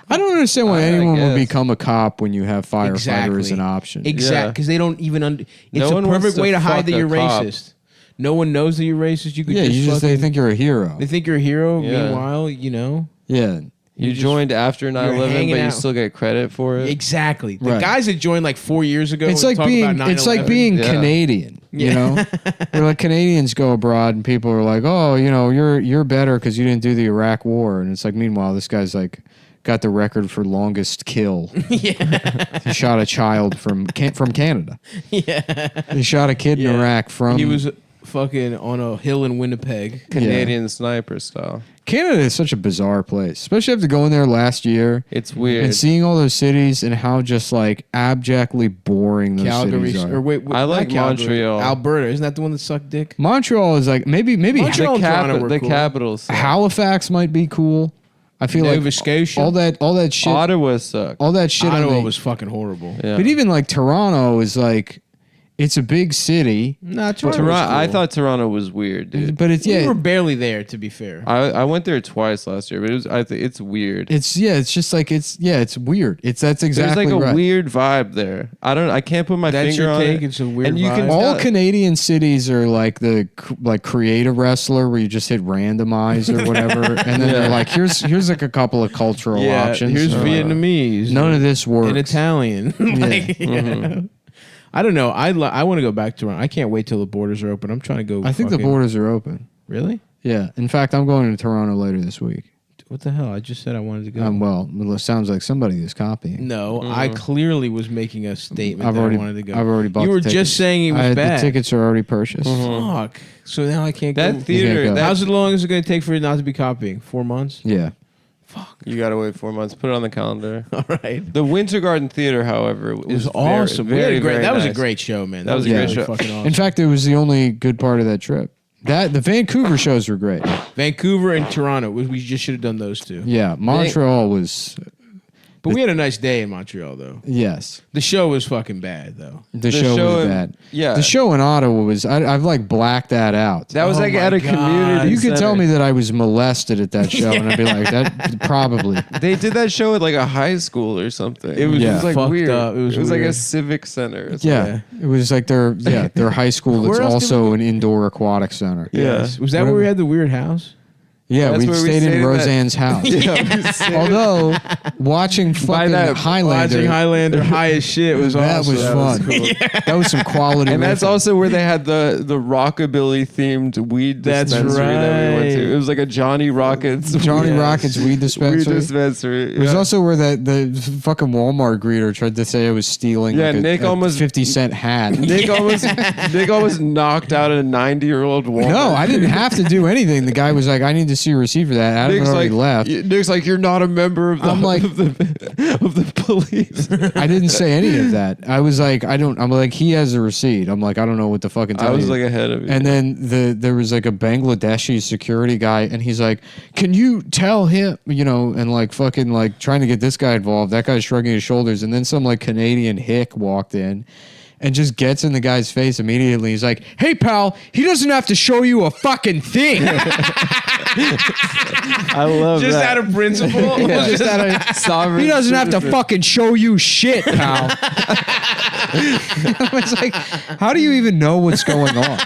I don't understand why I anyone would guess. become a cop when you have firefighter as Exactly. an option. Exactly, Yeah. because they don't even. It's No a one wants perfect to way to hide fuck that a you're cop. racist. No one knows that you're racist. You could Yeah, just they fucking- think you're a hero. they think you're a hero. Yeah. Meanwhile, you know. Yeah. You just- joined after 9/11, hanging but you out. still get credit for it. Exactly. The Right. guys that joined like 4 years ago. It's and like talk being about it's like 9/11. being Yeah. Canadian, you Yeah. know? Where like Canadians go abroad and people are like, "Oh, you know, you're better cuz you didn't do the Iraq war." And it's like meanwhile this guy's like got the record for longest kill. Yeah. He shot a child from Canada. Yeah. He shot a kid in Yeah. Iraq from He was fucking on a hill in Winnipeg. Canadian sniper style. Canada is such a bizarre place, especially after going there last year It's weird. and seeing all those cities and how just like abjectly boring those Calgary, cities are. or wait, I not like Calgary, Montreal. Alberta, isn't that the one that sucked dick? Montreal is like maybe Montreal and Toronto were the cool. capitals. Halifax might be cool. I feel Nova like Scotia. all that shit, Ottawa sucked. all that shit. on Ottawa the- was fucking horrible. Yeah. but even like Toronto is like, it's a big city, Nah, Toronto. Toronto, was cool. I thought Toronto was weird, dude. but it's we yeah, were barely there, to be fair. I went there twice last year, but it's weird. it's just like it's weird. That's exactly There's like a right. weird vibe there. I can't put my That's finger your on take? it. It's a weird and you can vibe? All tell- Canadian cities are like the create a wrestler where you just hit randomize or whatever, and then they're like, here's like a couple of cultural yeah, options. here's Uh, Vietnamese. None of this works. in Italian. Like, Mm-hmm. I don't know. I want to go back to Toronto. I can't wait till the borders are open. I'm trying to go. I think the fucking- borders are open. Really? Yeah. In fact, I'm going to Toronto later this week. What the hell? I just said I wanted to go. Well, it sounds like somebody is copying. No, I clearly was making a statement I've that already, I wanted to go. I've already bought. You the were tickets. just saying it was The bad. tickets are already purchased. Fuck. So now I can't that go. theater. go. That, How's it long is it going to take for it not to be copying? 4 months? Yeah. you gotta wait 4 months. Put it on the calendar. All right. The Winter Garden Theater, however, It was awesome. That was a great show, man. That was a great really show. Fucking awesome. In fact, it was the only good part of that trip. The Vancouver shows were great. Vancouver and Toronto. We just should have done those two. Yeah, Montreal was But we had a nice day in Montreal, though. yes. The show was fucking bad, though. The show was in- bad. Yeah. The show in Ottawa was I've like blacked that out. That was Oh like my at a God. community. You could tell center. me that I was molested at that show, and I'd be like, that probably. They did that show at like a high school or something. It was Yeah. like fucked weird. up. It was like a weird. civic center. or something. Yeah, it was like their high school Where that's else did also an indoor aquatic center. Yeah. Was that where we had the weird house? Yeah, That's we where we stayed stayed in in that- Roseanne's house. Although watching fucking that- Highlander, Watching Highlander high as shit was that awesome. was fun. That was some quality. And that's riffing. also where they had the rockabilly themed weed That's dispensary that we went right. to. It was like a Johnny Rockets Johnny Yes. Rockets weed weed dispensary. dispensary. It was yeah. also where the fucking Walmart greeter tried to say I was stealing Yeah, like a, Nick a almost- 50-cent hat. Nick almost knocked out a 90-year-old woman. No, I didn't have to do anything. The guy was like, I need to see a receipt for that. Adam had Nick's already like, left. Nick's like, you're not a member of the, I'm like- of the police. I didn't say any of that. I was like, I'm like, he has a receipt. I'm like, I don't know what the fucking tell I was you. like ahead of you. And then there was like a Bangladeshi security guy, and he's like, "Can you tell him?" And like fucking like trying to get this guy involved. That guy's shrugging his shoulders, and then some like Canadian hick walked in, and just gets in the guy's face immediately. He's like, "Hey pal, he doesn't have to show you a fucking thing." I love Just that. out of principle. Just out of- Sovereign he doesn't have to citizen. fucking show you shit, pal. It's like, how do you even know what's going on?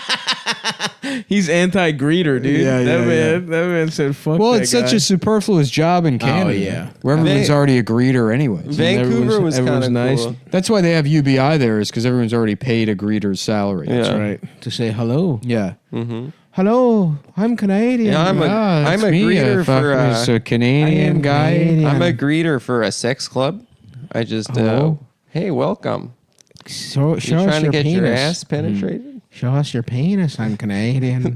He's anti-greeter, dude. Yeah, yeah, that man said, "Fuck." Well, that it's such guy. a superfluous job in Canada. yeah. Where everyone's Van- already a greeter anyways. Vancouver was kind everyone's of nice. cool. That's why they have UBI there, is because everyone's already paid a greeter's salary. Yeah. That's right. To say hello. Yeah. Hello, I'm Canadian. Yeah, I'm a greeter for it's a Canadian guy. Canadian. I'm a greeter for a sex club. I just Hello? hey, welcome. Show You us trying to your get penis. your ass penetrated? Show us your penis. I'm Canadian.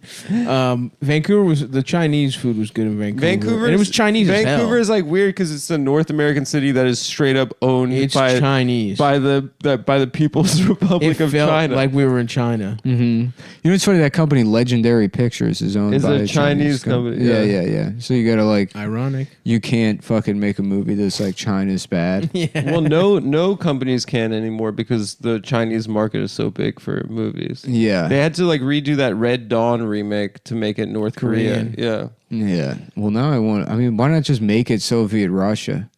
Vancouver was the Chinese food was good in Vancouver. Vancouver, and it was Chinese. Vancouver as is like weird because it's a North American city that is straight up owned hell. It's by Chinese. by the People's Republic it of felt China. like we were in China. You know, it's funny, that company Legendary Pictures is owned It's by a Chinese company, Yeah, yeah. yeah. So you gotta like, Ironic. you can't fucking make a movie that's like China's bad. Yeah. Well, no companies can anymore because the Chinese market is so big for movies. Yeah. They had to like redo that Red Dawn remake to make it North Korean. Korea. Yeah. Well, now I mean, why not just make it Soviet Russia?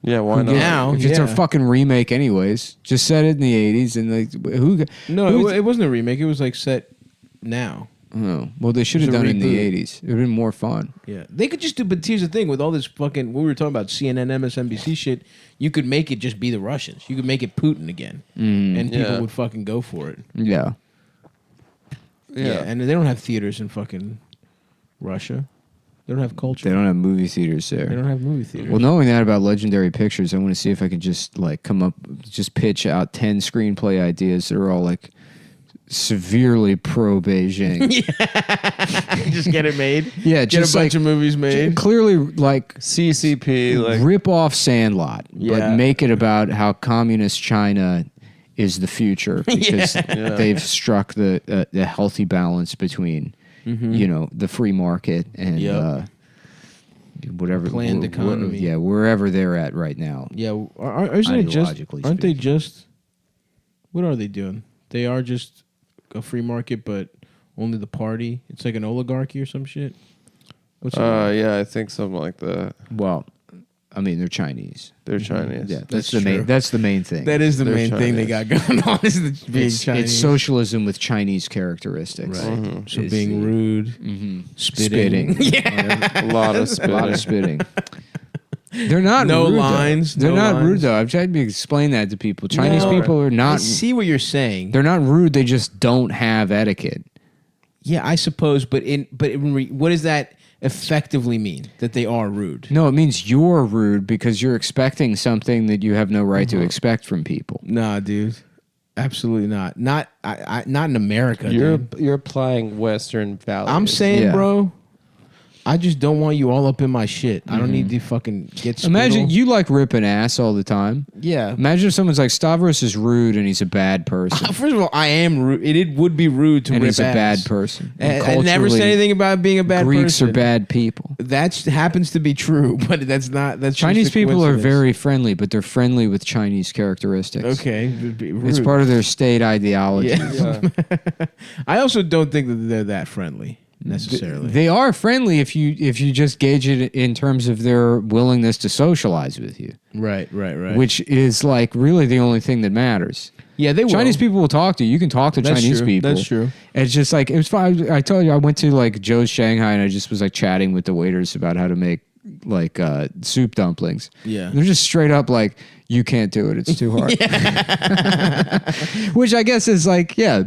Yeah, why not? Now, If it's a yeah. fucking remake, anyways, just set it in the 80s and like who? No, it wasn't a remake. It was like set now. Oh, well, they should have It was a done it in the reboot. 80s. It would have been more fun. Yeah, they could just do. But here's the thing: with all this fucking, what we were talking about, CNN, MSNBC shit, you could make it just be the Russians. You could make it Putin again, and people Yeah. would fucking go for it. Yeah. Yeah. And they don't have theaters in fucking Russia. They don't have culture. They don't have movie theaters there. They don't have movie theaters. Well, knowing that about Legendary Pictures, I want to see if I can just like just pitch out 10 screenplay ideas that are all like severely pro Beijing. just get it made. Yeah, Get a just bunch like of movies made. clearly like CCP, like rip off Sandlot, Yeah. but make it about how communist China is the future because Yeah. they've struck the healthy balance between you know, the free market and Yep. whatever Planned economy. yeah, wherever they're at right now. Yeah, isn't it just? Ideologically Aren't they speaking. just? What are they doing? They are just a free market, but only the party. It's like an oligarchy or some shit. What's it? yeah, I think something like that. Well, I mean, they're Chinese. They're Chinese. Yeah, That's the main. true. That's the main thing. That is the They're main thing they got going on. Is the being it's, Chinese. it's socialism with Chinese characteristics. Right. So Is being the- rude, spitting. A lot of A spitting. lot of spitting. They're not No rude, though. lines, They're no not rude lines. though. I've tried to explain that to people. Chinese No. people are I not. see what you're saying. They're not rude. They just don't have etiquette. Yeah, I suppose, but what does that effectively mean? That they are rude? No, it means you're rude because you're expecting something that you have no right to expect from people. Nah, dude, absolutely not. Not not in America. dude. You're applying Western values. I'm saying, Yeah. bro, I just don't want you all up in my shit. I don't need to fucking get spittle. Imagine you like ripping ass all the time. Yeah. Imagine if someone's like Stavros is rude and he's a bad person. First of all, I am rude. It would be rude to and rip he's a ass. bad person. And I never said culturally, anything about being a bad Greeks person. are bad people. That happens to be true, but that's not. That's just Chinese a people are coincidence. very friendly, but they're friendly with Chinese characteristics. okay. It'd be It's rude. part of their state ideology. Yeah. Yeah. I also don't think that they're that friendly necessarily. They are friendly if you just gauge it in terms of their willingness to socialize with you, right. which is like really the only thing that matters. Yeah, they will. Chinese people will talk to you. You can talk to That's Chinese true. people. That's true. It's just like it was fine. I told you I went to like Joe's Shanghai and I just was like chatting with the waiters about how to make like soup dumplings. Yeah. They're just straight up like, you can't do it. It's too hard. Which I guess is like, yeah,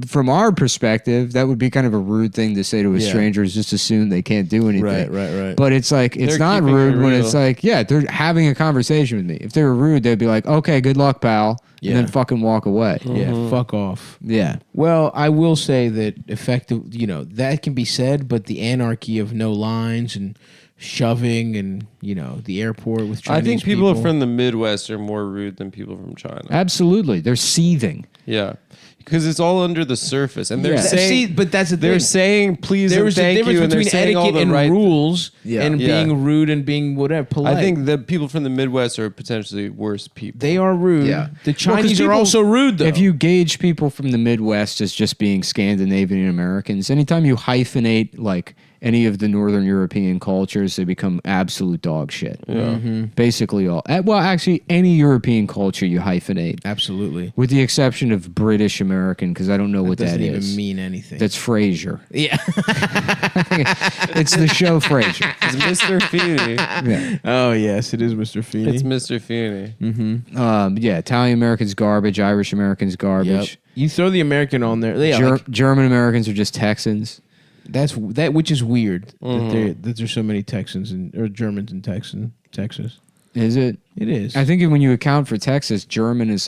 from our perspective, that would be kind of a rude thing to say to a Yeah. stranger is just assume they can't do anything. Right. But it's like, it's They're not keeping it rude when real. it's like, yeah, they're having a conversation with me. If they were rude, they'd be like, okay, good luck, pal. Yeah. And then fucking walk away. Yeah, fuck off. Yeah. Well, I will say that effective, that can be said, but the anarchy of no lines and shoving and, the airport with Chinese I think people from the Midwest are more rude than people from China. Absolutely. They're seething. Yeah, because it's all under the surface, and they're Yeah. saying but that's the they're thing. saying please There and was a thank difference you, and they're between saying all etiquette the and right. rules Yeah. and Yeah. being rude and being whatever polite. I think the people from the Midwest are potentially worse people. they are rude. Yeah. The Well, 'cause Chinese are people- also rude, though. If you gauge people from the Midwest as just being Scandinavian Americans, anytime you hyphenate like any of the Northern European cultures, they become absolute dog shit. Yeah. Basically all. Well, actually, any European culture you hyphenate, absolutely, with the exception of British American, because I don't know what doesn't that even is. mean anything. That's Frasier. yeah. It's the show Frasier. It's Mr. Feeney. Yeah. Oh yes, it is Mr. Feeney. It's Mr. Feeney. Yeah, Italian Americans garbage, Irish Americans Yep. garbage. You throw the American on there. Yeah, German Americans are just Texans. which is weird that there's so many Texans or Germans in Texas. Is it? It is. I think when you account for Texas, German is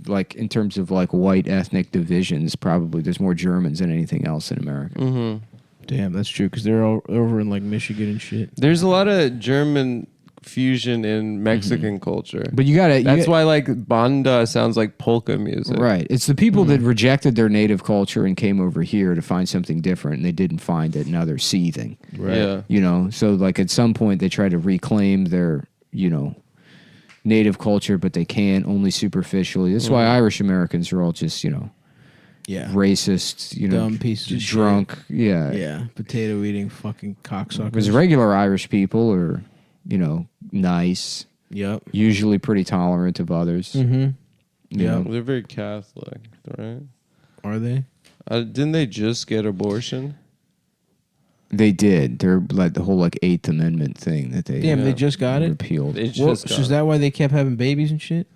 like in terms of like white ethnic divisions, probably there's more Germans than anything else in America. Mm-hmm. Damn, that's true because they're all over in like Michigan and shit. There's a lot of German fusion in Mexican culture. But you gotta. That's why like banda sounds like polka music. Right. It's the people that rejected their native culture and came over here to find something different, and they didn't find it. Now they're seething. Right. Yeah. You know, so like at some point they try to reclaim their, native culture, but they can't, only superficially. That's why Irish Americans are all just, Yeah. racist, Dumb pieces of drunk. Yeah. Yeah. Potato eating fucking cocksuckers. Because regular Irish people are, nice, Yep. usually pretty tolerant of others. Mm-hmm. you Yeah. know. They're very Catholic, right? Are they? Didn't they just get abortion? They did. They're like the whole like 8th Amendment thing that they Damn, they just got it. repealed. They Well, just so got is that why they kept having babies and shit?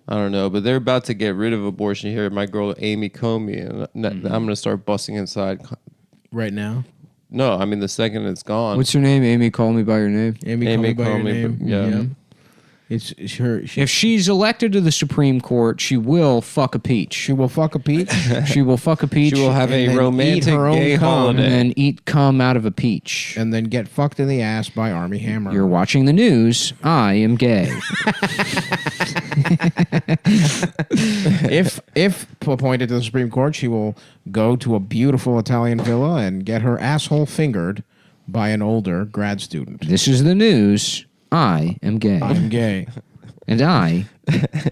I don't know, but they're about to get rid of abortion here. My girl Amy Comey, and I'm gonna start busting inside. Right now? No, I mean the second it's gone. What's her name? Amy, call me by your name. Amy, Amy, call call me by me your b- name. yeah. It's her. If she's elected to the Supreme Court, she will fuck a peach. she will fuck a peach She will fuck a peach. She will have and a then eat romantic her own gay cum. and holiday. then eat cum out of a peach. and then get fucked in the ass by Army Hammer. You're watching the news. I am gay. if appointed to the Supreme Court, she will go to a beautiful Italian villa and get her asshole fingered by an older grad student. This is the news. I am gay. I'm gay. And I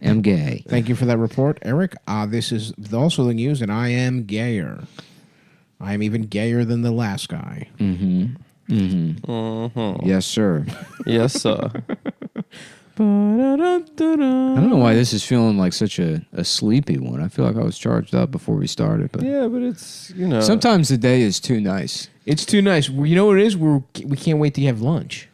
am gay. Thank you for that report, Eric. This is also the news, and I am gayer. I am even gayer than the last guy. Yes, sir. Yes, sir. I don't know why this is feeling like such a sleepy one. I feel like I was charged up before we started. But Yeah, but it's sometimes the day is too nice. It's too nice. You know what it is? We can't wait to have lunch.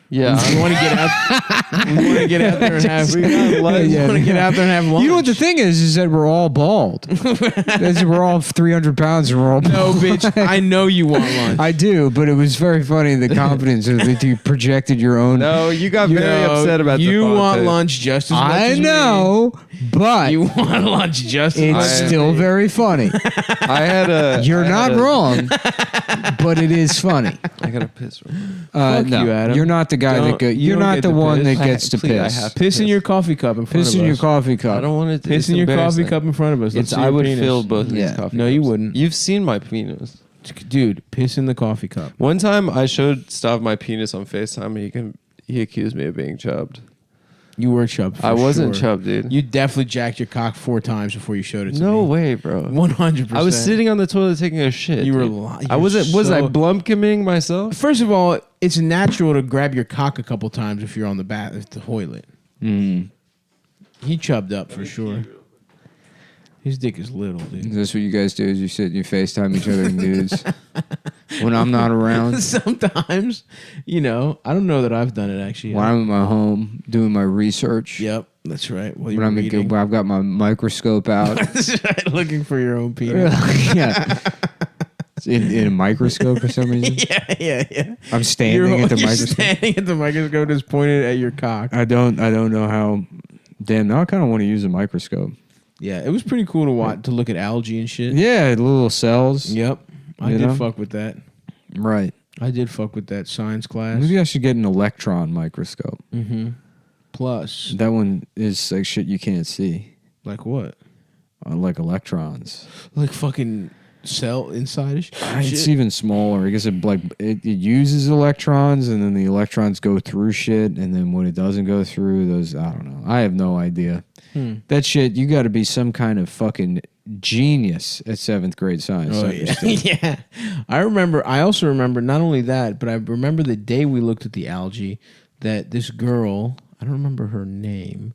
Yeah. We want to get out. We want to get out there and have. We want to get out there and have lunch. You know what the thing is that we're all bald. We're all 300 pounds and we're all bald. No, bitch. I know you want lunch. I do, but it was very funny the confidence that you projected your own. No, you got very upset about you the thought want that- lunch just as much I as me. know, but You want lunch just as much it's as still me. very funny. I had a. You're I not had a- wrong, but it is funny. I got to piss. Fuck No, you, Adam. you're not the guy Don't- that go. you You're don't not get the to one piss. that gets to Please, I piss. have to Piss in your coffee cup in front Piss of in us. your coffee cup. I don't want to. Piss in your coffee cup in front of us. Let's It's, see I your would penis. fill both of Yeah. these coffee No, you cups. wouldn't. You've seen my penis. Dude, piss in the coffee cup. One time I showed Stav my penis on FaceTime and he accused me of being chubbed. You were chubbed. For I wasn't sure. chubbed, dude. You definitely jacked your cock 4 times before you showed it to No me. way, bro. 100%. I was sitting on the toilet taking a shit. You were dude. lying. I wasn't. Was I So- blumpkimming myself? First of all, it's natural to grab your cock a couple times if you're on the toilet. He chubbed up for sure. His dick is little, dude. Is this what you guys do? Is you sit and you FaceTime each other in nudes when I'm not around? Sometimes, I don't know that I've done it actually. When I'm at my home doing my research. Yep, that's right. Well, When you're reading. when I've got my microscope out. That's right, looking for your own penis. Yeah. It's in a microscope for some reason. yeah. I'm standing at the you're microscope. standing at the microscope, just pointed at your cock. I don't know how. Damn, now I kind of want to use a microscope. Yeah, it was pretty cool to watch, to look at algae and shit. Yeah, little cells. Yep, I You did know? fuck with that. Right. I did fuck with that science class. Maybe I should get an electron microscope. Plus, That one is like shit you can't see. like what? Like electrons. Like fucking cell inside-ish? It's even smaller. I guess it uses electrons, and then the electrons go through shit, and then when it doesn't go through, those I don't know. I have no idea. That shit, you got to be some kind of fucking genius at 7th grade science. Oh, to yeah. understand. Yeah. I also remember not only that, but I remember the day we looked at the algae that this girl, I don't remember her name,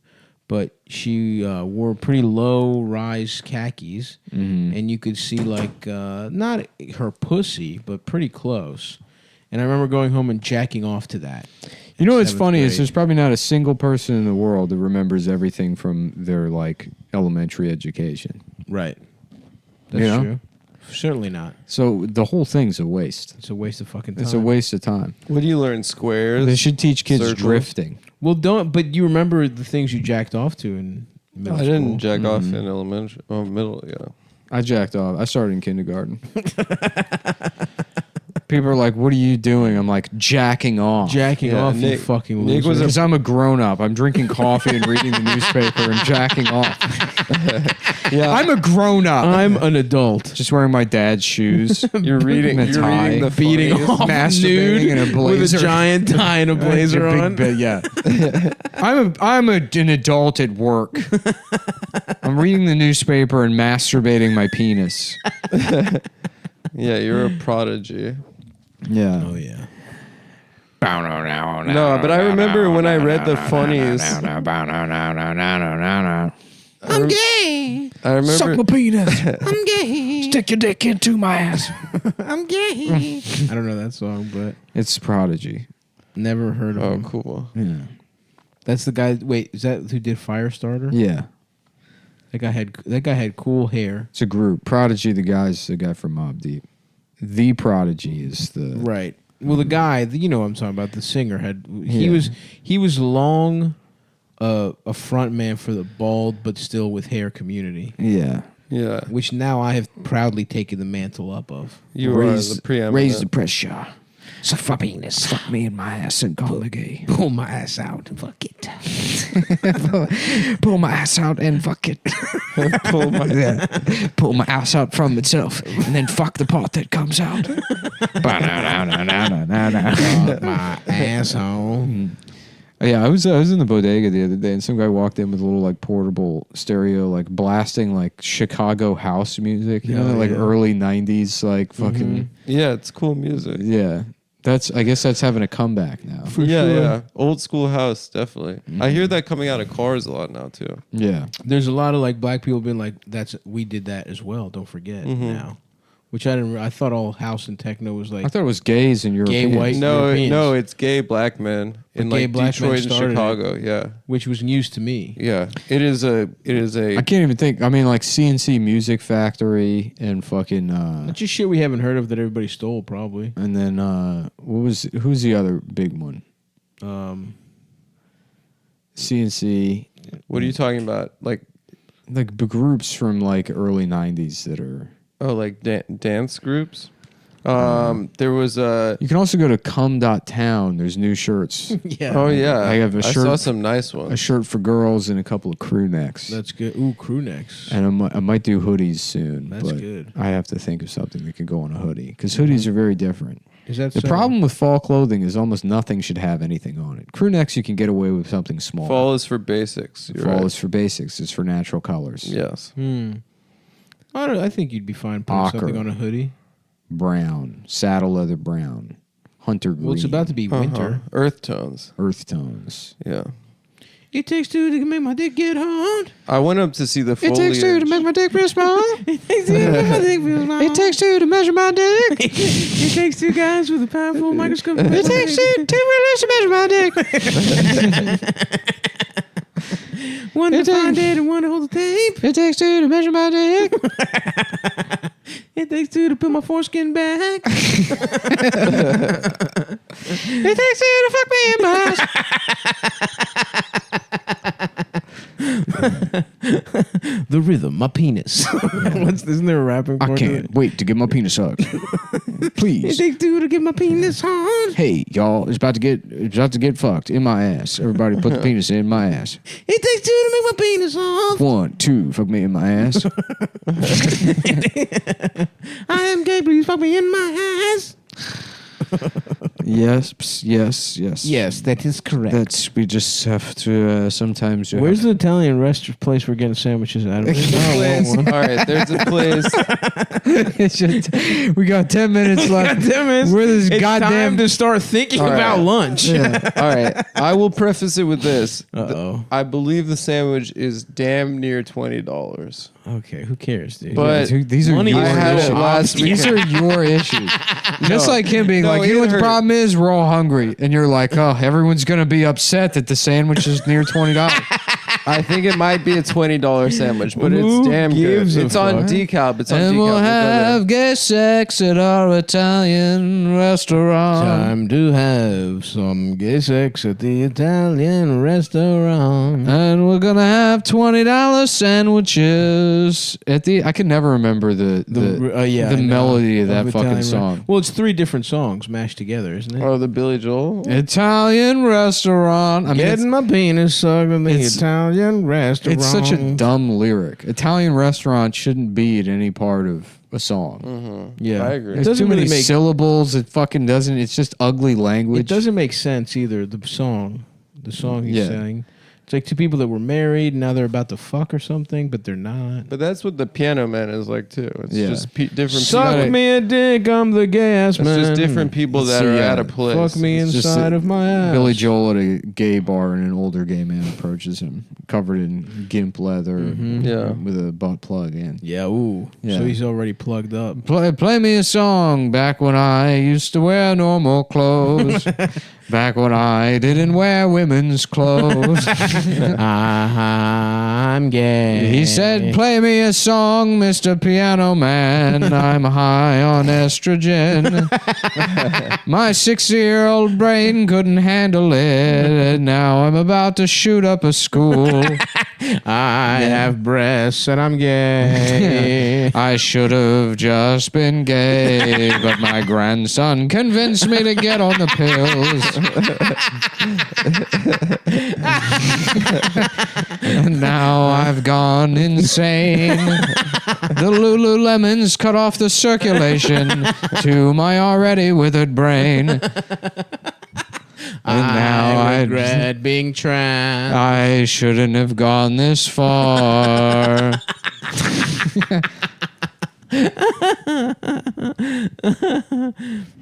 but she wore pretty low-rise khakis, and you could see like not her pussy, but pretty close. And I remember going home and jacking off to that. You know what's 7th funny is grade. there's probably not a single person in the world that remembers everything from their like elementary education. Right. That's You know? true. Certainly not. So the whole thing's a waste. It's a waste of fucking time. It's a waste of time. What do you learn? Squares. They should teach kids Circles. drifting. Well, don't. But you remember the things you jacked off to in middle I school? didn't jack off in elementary. Oh, middle. Yeah. I jacked off. I started in kindergarten. People are like, "What are you doing?" I'm like, "Jacking off." Jacking Yeah, off, you Nick- fucking Nick loser. was a- Because I'm a grown up. I'm drinking coffee and reading the newspaper and jacking off. Yeah. I'm a grown up. I'm an adult. Just wearing my dad's shoes. You're reading. And a You're tie. reading the Beating funniest- off masturbating nude in a with a blazer. giant tie and a blazer A big on. bit, yeah. I'm an adult at work. I'm reading the newspaper and masturbating my penis. Yeah, you're a prodigy. Yeah. Oh yeah. No, but I remember when I read the funnies. I'm gay. I remember. penis. I'm gay. Stick your dick into my ass. I'm gay. I don't know that song, but It's Prodigy. never heard of Oh, him. cool. Yeah. That's the guy. Wait, is that who did Firestarter? Yeah. That guy had cool hair. It's a group. Prodigy, the guy from Mobb Deep. The Prodigy is the Right. Well, the guy, you know what I'm talking about, the singer Yeah. he was long a front man for the bald but still with hair community, yeah. Yeah. which now I have proudly taken the mantle up of. You are the preeminent. Raise the pressure. So fuck penis. Fuck me in my ass and call me gay. Pull my ass out and fuck it. Pull my ass out and fuck it. Pull my- Yeah. Pull my ass out from itself and then fuck the part that comes out. My asshole. Yeah, I was in the bodega the other day, and some guy walked in with a little like portable stereo, like blasting like Chicago house music, you know, Oh, like yeah. early '90s, like fucking Yeah, it's cool music. yeah. I guess that's having a comeback now. Yeah, yeah. Old school house, definitely. I hear that coming out of cars a lot now too. Yeah, There's a lot of like black people being like, we did that as well. Don't forget now. Which I didn't. I thought all house and techno was like I thought it was gays and Europeans. white- No, Europeans. no, it's gay black men in gay like black men Detroit and started it. Chicago. Yeah, which was news to me. yeah. It is a. I can't even think. I mean, like CNC Music Factory and fucking, It's just shit we haven't heard of that everybody stole, probably. and then who's the other big one? CNC, What are you talking about? Like, like groups from like early '90s that are. oh, like dance groups. There was a. You can also go to cum.town. There's new shirts. Yeah. Oh yeah, I have a I shirt- saw some nice A ones. shirt for girls and a couple of crew necks. That's good. Ooh, crew necks. And I might do hoodies soon. That's but good. I have to think of something that can go on a hoodie because hoodies are very different. Is that The so? problem with fall clothing is almost nothing should have anything on it. Crew necks, you can get away with something small. Fall is for basics. You're Fall right. is for basics. It's for natural colors. Yes. I think you'd be fine putting Ochre. something on a hoodie. Brown, saddle leather brown, hunter green, Well, it's about to be winter. Earth tones. earth tones. Yeah. It takes two to make my dick get hard. I went up to see the foliage. my dick feel small. It takes two to make my dick feel small. It takes two to measure my dick. It takes two guys with a powerful microscope. It takes two willies to measure my dick. One to find it and one to hold the tape. It takes two to measure my dick. It takes two to put my foreskin back. It takes two to fuck me in my ass. The rhythm, my penis. Isn't there a rapping? I can't wait to get my penis sucked. It Please. takes two to get my penis hard. Hey, y'all, it's about to get fucked in my ass. Everybody put the penis in my ass. It takes two to make my penis hard. 1, 2, fuck me in my ass. I am gay, please fuck me in my ass. Yes. Yes, that is correct. That's we just have to sometimes. Where's the Italian restaurant place we're getting sandwiches at? There's a place. All right, there's a place. it's just, we got 10 minutes left. Goddamn it. We're this It's goddamn. time to start thinking All right. about lunch. Yeah. All right, I will preface it with this. Uh-oh. I believe the sandwich is damn near $20. Okay, who cares, dude? But These are money your I had issues. it last These are your issues. Just like him being No, like, you know it what the hurt. problem is? We're all hungry, and you're like, oh, everyone's gonna be upset that the sandwich is near $20. I think it might be a $20 sandwich, but Who it's damn good. gives a It's on fuck? decaf. It's on And decaf. we'll We'll go there. have gay sex at our Italian restaurant. Time to have some gay sex at the Italian restaurant. And we're gonna have $20 sandwiches at the. I can never remember the I know. melody of that fucking Italian song. Well, it's 3 different songs mashed together, isn't it? Oh, the Billy Joel? Italian restaurant. I mean, Getting my penis sucked in the it's- Italian restaurant. it's such a dumb lyric. Italian restaurant shouldn't be at any part of a song. Yeah, I agree. It There's doesn't too many really make syllables. It fucking doesn't. It's just ugly language. It doesn't make sense either. The song he's Yeah. saying. It's like 2 people that were married, now they're about to fuck or something, but they're not. But that's what the Piano Man is like too. It's Yeah. just different Suck people. me a dick, I'm the gas It's man. just different people that So, are yeah, at a place. Fuck me It's just inside of my ass. Billy Joel at a gay bar and an older gay man approaches him, covered in gimp leather, Yeah. with a butt plug in. Yeah, ooh. Yeah. So he's already plugged up. Play me a song back when I used to wear normal clothes. Back when I didn't wear women's clothes. I'm gay. He said, play me a song, Mr. Piano Man. I'm high on estrogen. My 60-year-old brain couldn't handle it. And now I'm about to shoot up a school. I have breasts and I'm gay. I should have just been gay, but my grandson convinced me to get on the pills. And now I've gone insane. The Lululemons cut off the circulation to my already withered brain. And now I regret being trans. I shouldn't have gone this far.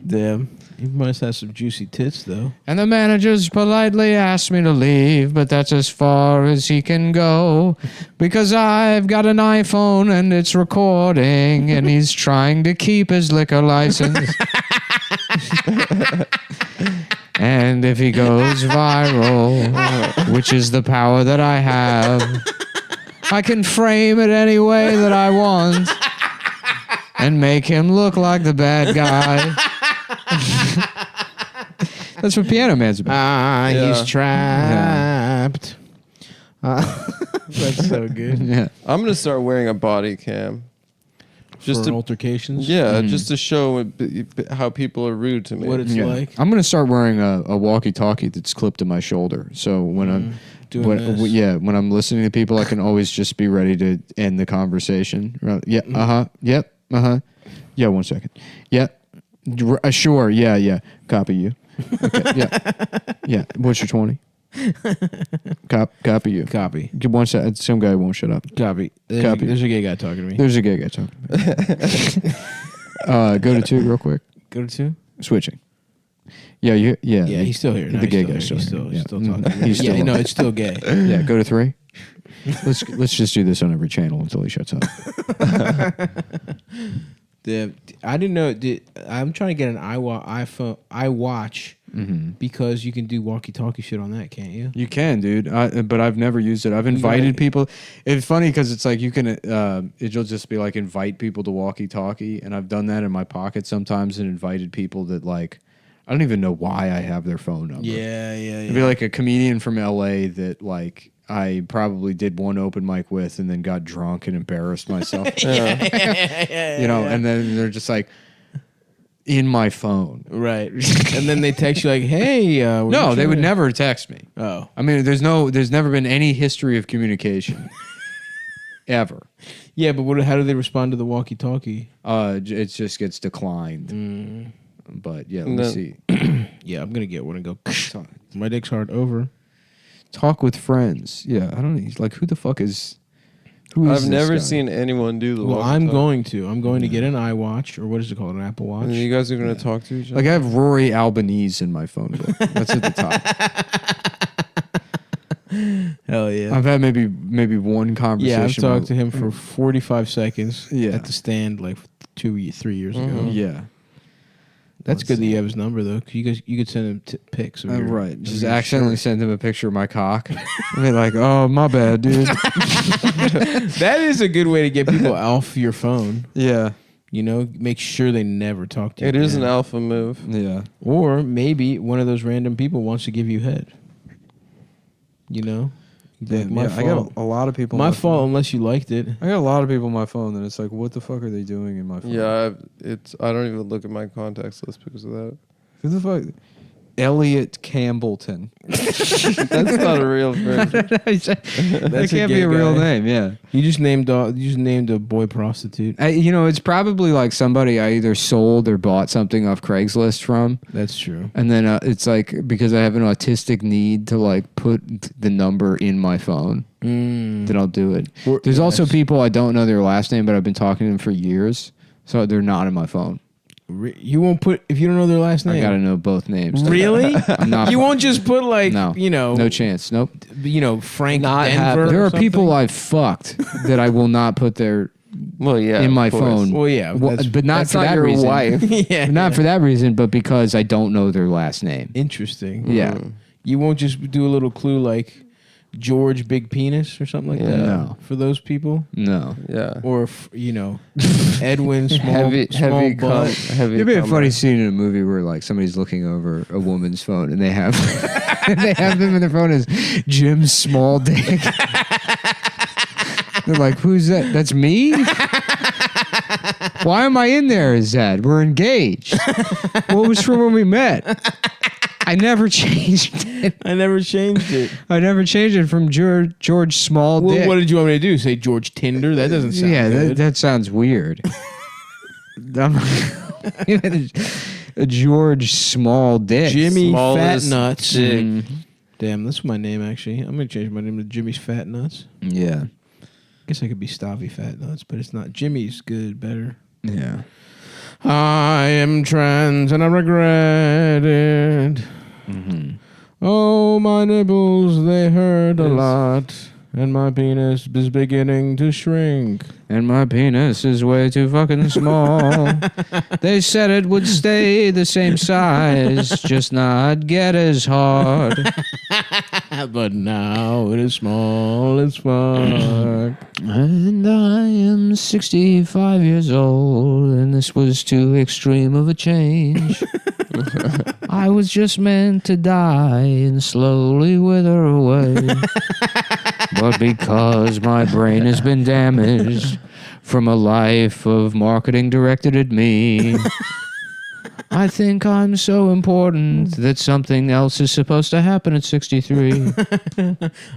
Damn. He must have some juicy tits, though. And the managers politely asked me to leave, but that's as far as he can go. Because I've got an iPhone and it's recording, and he's trying to keep his liquor license. And if he goes viral, which is the power that I have, I can frame it any way that I want and make him look like the bad guy. That's what Piano Man's about. He's Yeah. trapped. That's so good. Yeah. I'm gonna start wearing a body cam. Just For to altercations? yeah, just to show how people are rude to me. What it's Yeah. like. I'm gonna start wearing a walkie-talkie that's clipped to my shoulder. So when I'm Doing this. when I'm listening to people, I can always just be ready to end the conversation. Yeah. Yep. Yeah. 1 second. Yep. Sure. Yeah. Copy you. Okay. Yeah. Yeah. What's your 20? Copy you. Copy. Give 1 second. Some guy won't shut up. Copy. Copy. There's a gay guy talking to me. There's a gay guy talking to me. Go to 2 real quick. Go to 2? Switching. Yeah. Yeah. Yeah, he's still here. No, The he's gay still guy's here. He's still still, here. he's still Yeah. talking. He's Yeah, still no, on. it's still gay. Yeah, go to 3. Let's just do this on every channel until he shuts up. I didn't know. I'm trying to get an iPhone iWatch because you can do walkie-talkie shit on that, can't you? You can, dude. But I've never used it. I've invited people. It's funny because it's like you can. It'll just be like invite people to walkie-talkie, and I've done that in my pocket sometimes and invited people that like I don't even know why I have their phone number. Yeah. It'd be like a comedian from LA that like I probably did one open mic with and then got drunk and embarrassed myself. You know, and then they're just like in my phone. Right. And then they text you like, "Hey, No, they would never text me. Oh, I mean, there's never been any history of communication ever. yeah, but how do they respond to the walkie-talkie? It just gets declined. But yeah, let me No. see. Yeah, I'm gonna get one and go. My dick's hard. Over. Talk with friends. Yeah, I don't know. Like, who the fuck is? Who is I've this never guy? seen anyone do the. Well, I'm walkie-talkie. going to get an iWatch, or what is it called, an Apple Watch? And you guys are gonna talk to each other. Like, I have Rory Albanese in my phone book. That's at the top. Hell yeah. I've had maybe one conversation. Yeah, I've talked with- to him for 45 seconds Yeah. at the stand like 3 years ago. Yeah. That's Let's good that see. you have his number though. 'Cause you could send him pics. Of your, Right. of Just your accidentally shirt. send him a picture of my cock. I mean, like, oh, my bad, dude. That is a good way to get people off your phone. Yeah. You know, make sure they never talk to you. It is an again. alpha move. Yeah. Or maybe one of those random people wants to give you head. You know, Like, my I got fault. a lot of people. My on fault phone. unless you liked it. I got a lot of people on my phone that it's like, what the fuck are they doing in my phone? Yeah, I don't even look at my contacts list because of that. Who the fuck? Elliot Campbellton. That's not a real friend. that That's a can't gay be a real guy. name. Yeah. You just named a boy prostitute. It's probably like somebody I either sold or bought something off Craigslist from. That's true. And then it's like because I have an autistic need to like put the number in my phone, then I'll do it. There's also people I don't know their last name, but I've been talking to them for years, so they're not in my phone. You won't put if you don't know their last name. I gotta know both names. Really? I'm not. You won't just put like No. no chance. Nope. Frank Not Denver. happening. There or are something? people I've fucked that I will not put their Well, yeah, in of my course. phone. Well, yeah, but not That's for not that your reason. wife. yeah, Not for that reason, but because I don't know their last name. Interesting. Yeah. You won't just do a little clue like George Big Penis or something like that. No. For those people, No. Yeah. or Edwin small Heavy butt. heavy. It'd be a cum. funny scene in a movie where like somebody's looking over a woman's phone and they have they have them in their phone as Jim's small dick. They're like, who's that? That's me? Why am I in there as that? We're engaged. What was from when we met? I never changed it. I never changed it. I never changed it from George Small Well, Dick. what did you want me to do? Say George Tinder? That doesn't sound Yeah, good. that sounds weird. A George Small Dick. Jimmy Fat Smallest Nuts. dick. Damn, that's my name actually. I'm gonna change my name to Jimmy's Fat Nuts. Yeah. Guess I could be Stavi Fat Nuts, but it's not. Jimmy's good, better. Yeah. I am trans and I regret it. Oh, my nipples, they hurt a lot. And my penis is beginning to shrink. And my penis is way too fucking small. They said it would stay the same size, just not get as hard. But now it is small as fuck. And I am 65 years old, and this was too extreme of a change. I was just meant to die and slowly wither away. But because my brain has been damaged from a life of marketing directed at me, I think I'm so important that something else is supposed to happen at 63.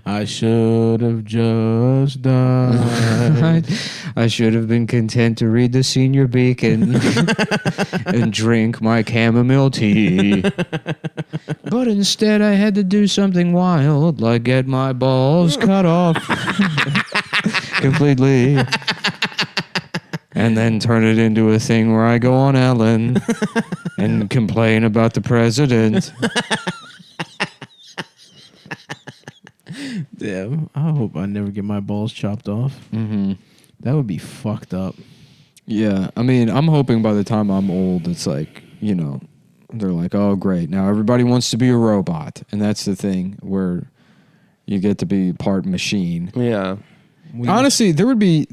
I should have just died. I should have been content to read the Senior Beacon and drink my chamomile tea. But instead I had to do something wild, like get my balls cut off completely. And then turn it into a thing where I go on Ellen and complain about the president. Damn, I hope I never get my balls chopped off. Mm-hmm. That would be fucked up. Yeah, I mean, I'm hoping by the time I'm old, it's like, they're like, oh, great. Now everybody wants to be a robot. And that's the thing where you get to be part machine. Yeah. Honestly, there would be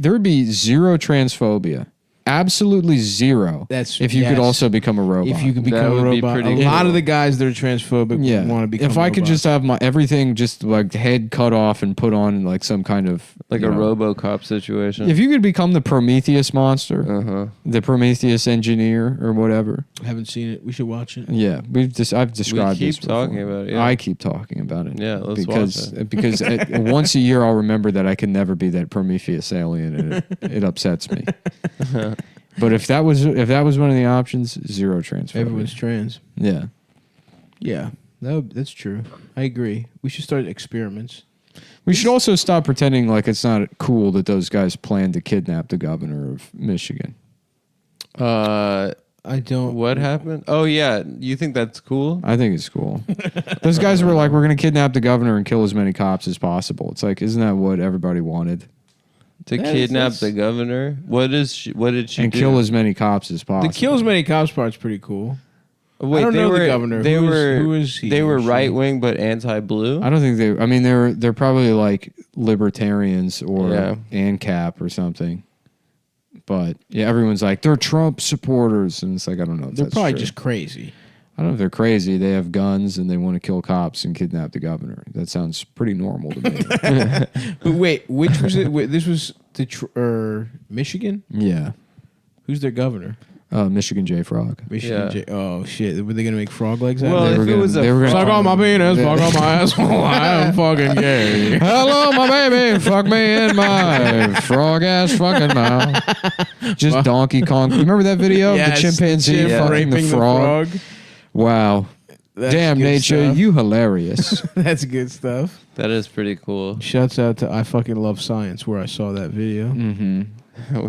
zero transphobia. Absolutely zero. That's if you could also become a robot. If you could That become a would be robot, a pretty lot cool. of the guys that are transphobic yeah, want to become. if I could robots. just have my everything just like head cut off and put on like some kind of Like you a know, RoboCop situation. If you could become the Prometheus monster, Uh-huh. the Prometheus engineer or whatever. I haven't seen it. We should watch it. Yeah, I've described keep this before. talking about it, yeah. I keep talking about it. Yeah, let's because watch because once a year I'll remember that I can never be that Prometheus alien, and it upsets me. But if that was one of the options, zero transfer. Everyone's trans. Yeah. Yeah, that's true. I agree. We should start experiments. We should also stop pretending like it's not cool that those guys planned to kidnap the governor of Michigan. I don't. What happened? Oh, yeah. You think that's cool? I think it's cool. Those guys were like, we're going to kidnap the governor and kill as many cops as possible. It's like, isn't that what everybody wanted? To That is- kidnap that's- the governor? What did she And do? kill as many cops as possible. The kill as many cops part's pretty cool. Wait, I don't they know were the governor. They who is he? They were or she? right wing but anti-blue. I don't think they. I mean, they're probably like libertarians or Yeah. ANCAP or something. But yeah, everyone's like they're Trump supporters, and it's like I don't know. If They're that's probably true. just crazy. I don't know if they're crazy. They have guns and they want to kill cops and kidnap the governor. That sounds pretty normal to me. But wait, which was it? Wait, this was Michigan. Yeah, Who's their governor? Michigan J Frog. Michigan. Yeah. Oh shit! Were they gonna make frog legs out Well, of They it? were if it gonna- was a they were gonna- Suck on my penis, fuck on my asshole. I am fucking gay. Hello, my baby. Fuck me in my frog ass fucking mouth. Just Donkey Kong. Remember that video Yes, of the chimpanzee chimp fucking the raping frog? Wow. That's Damn good nature, stuff. you hilarious. That's good stuff. That is pretty cool. Shouts out to I fucking love science where I saw that video. Mm-hmm.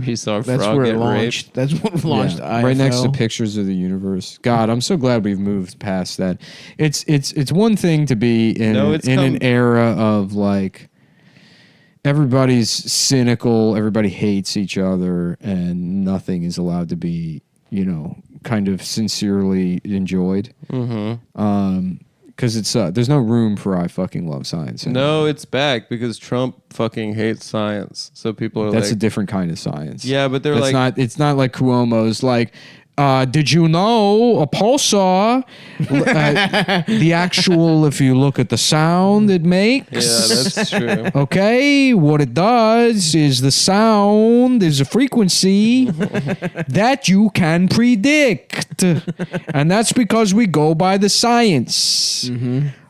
We saw a That's frog where it get launched. raped. That's what launched. Yeah, right next to IFL. pictures of the universe. God, I'm so glad we've moved past that. It's one thing to be in No, it's in come- an era of like everybody's cynical, everybody hates each other, and nothing is allowed to be, kind of sincerely enjoyed. Mm-hmm. Because it's there's no room for I fucking love science. anymore. No, it's back because Trump fucking hates science. So people are That's a like, different kind of science. yeah, but they're That's like, not. It's not like Cuomo's like. Did you know a pulsar? The actual, if you look at the sound it makes. yeah, that's true. Okay, what it does is the sound is a frequency that you can predict. And that's because we go by the science.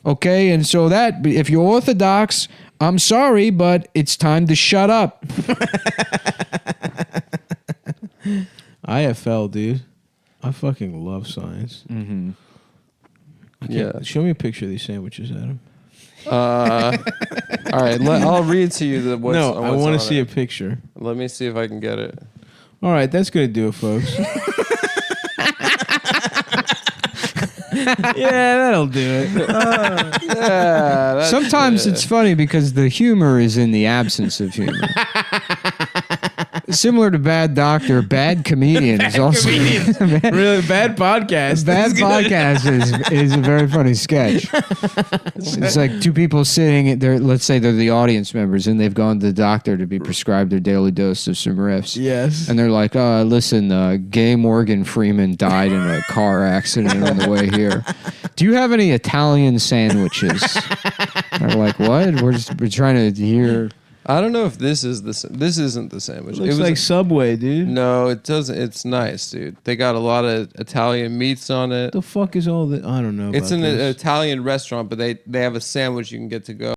Okay, and so that if you're orthodox, I'm sorry, but it's time to shut up. IFL, dude. I fucking love science. Mm-hmm. Yeah. Show me a picture of these sandwiches, Adam. All right, I'll read to you the what's. No, I what's want on to see it. a picture. Let me see if I can get it. All right, that's gonna do it, folks. Yeah, that'll do it. Yeah, Sometimes it's funny because the humor is in the absence of humor. Similar to Bad Doctor, Bad Comedian is also Really bad podcast. Bad This is good. Podcast is a very funny sketch. It's like two people sitting there. Let's say they're the audience members, and they've gone to the doctor to be prescribed their daily dose of some riffs. Yes. And they're like, listen, gay Morgan Freeman died in a car accident on the way here. Do you have any Italian sandwiches? They're like, what? We're trying to hear. I don't know if this is this isn't the sandwich. Looks like Subway, dude. no, it doesn't. It's nice, dude. They got a lot of Italian meats on it. What the fuck is all that? I don't know. It's about an this. Italian restaurant, but they have a sandwich you can get to go.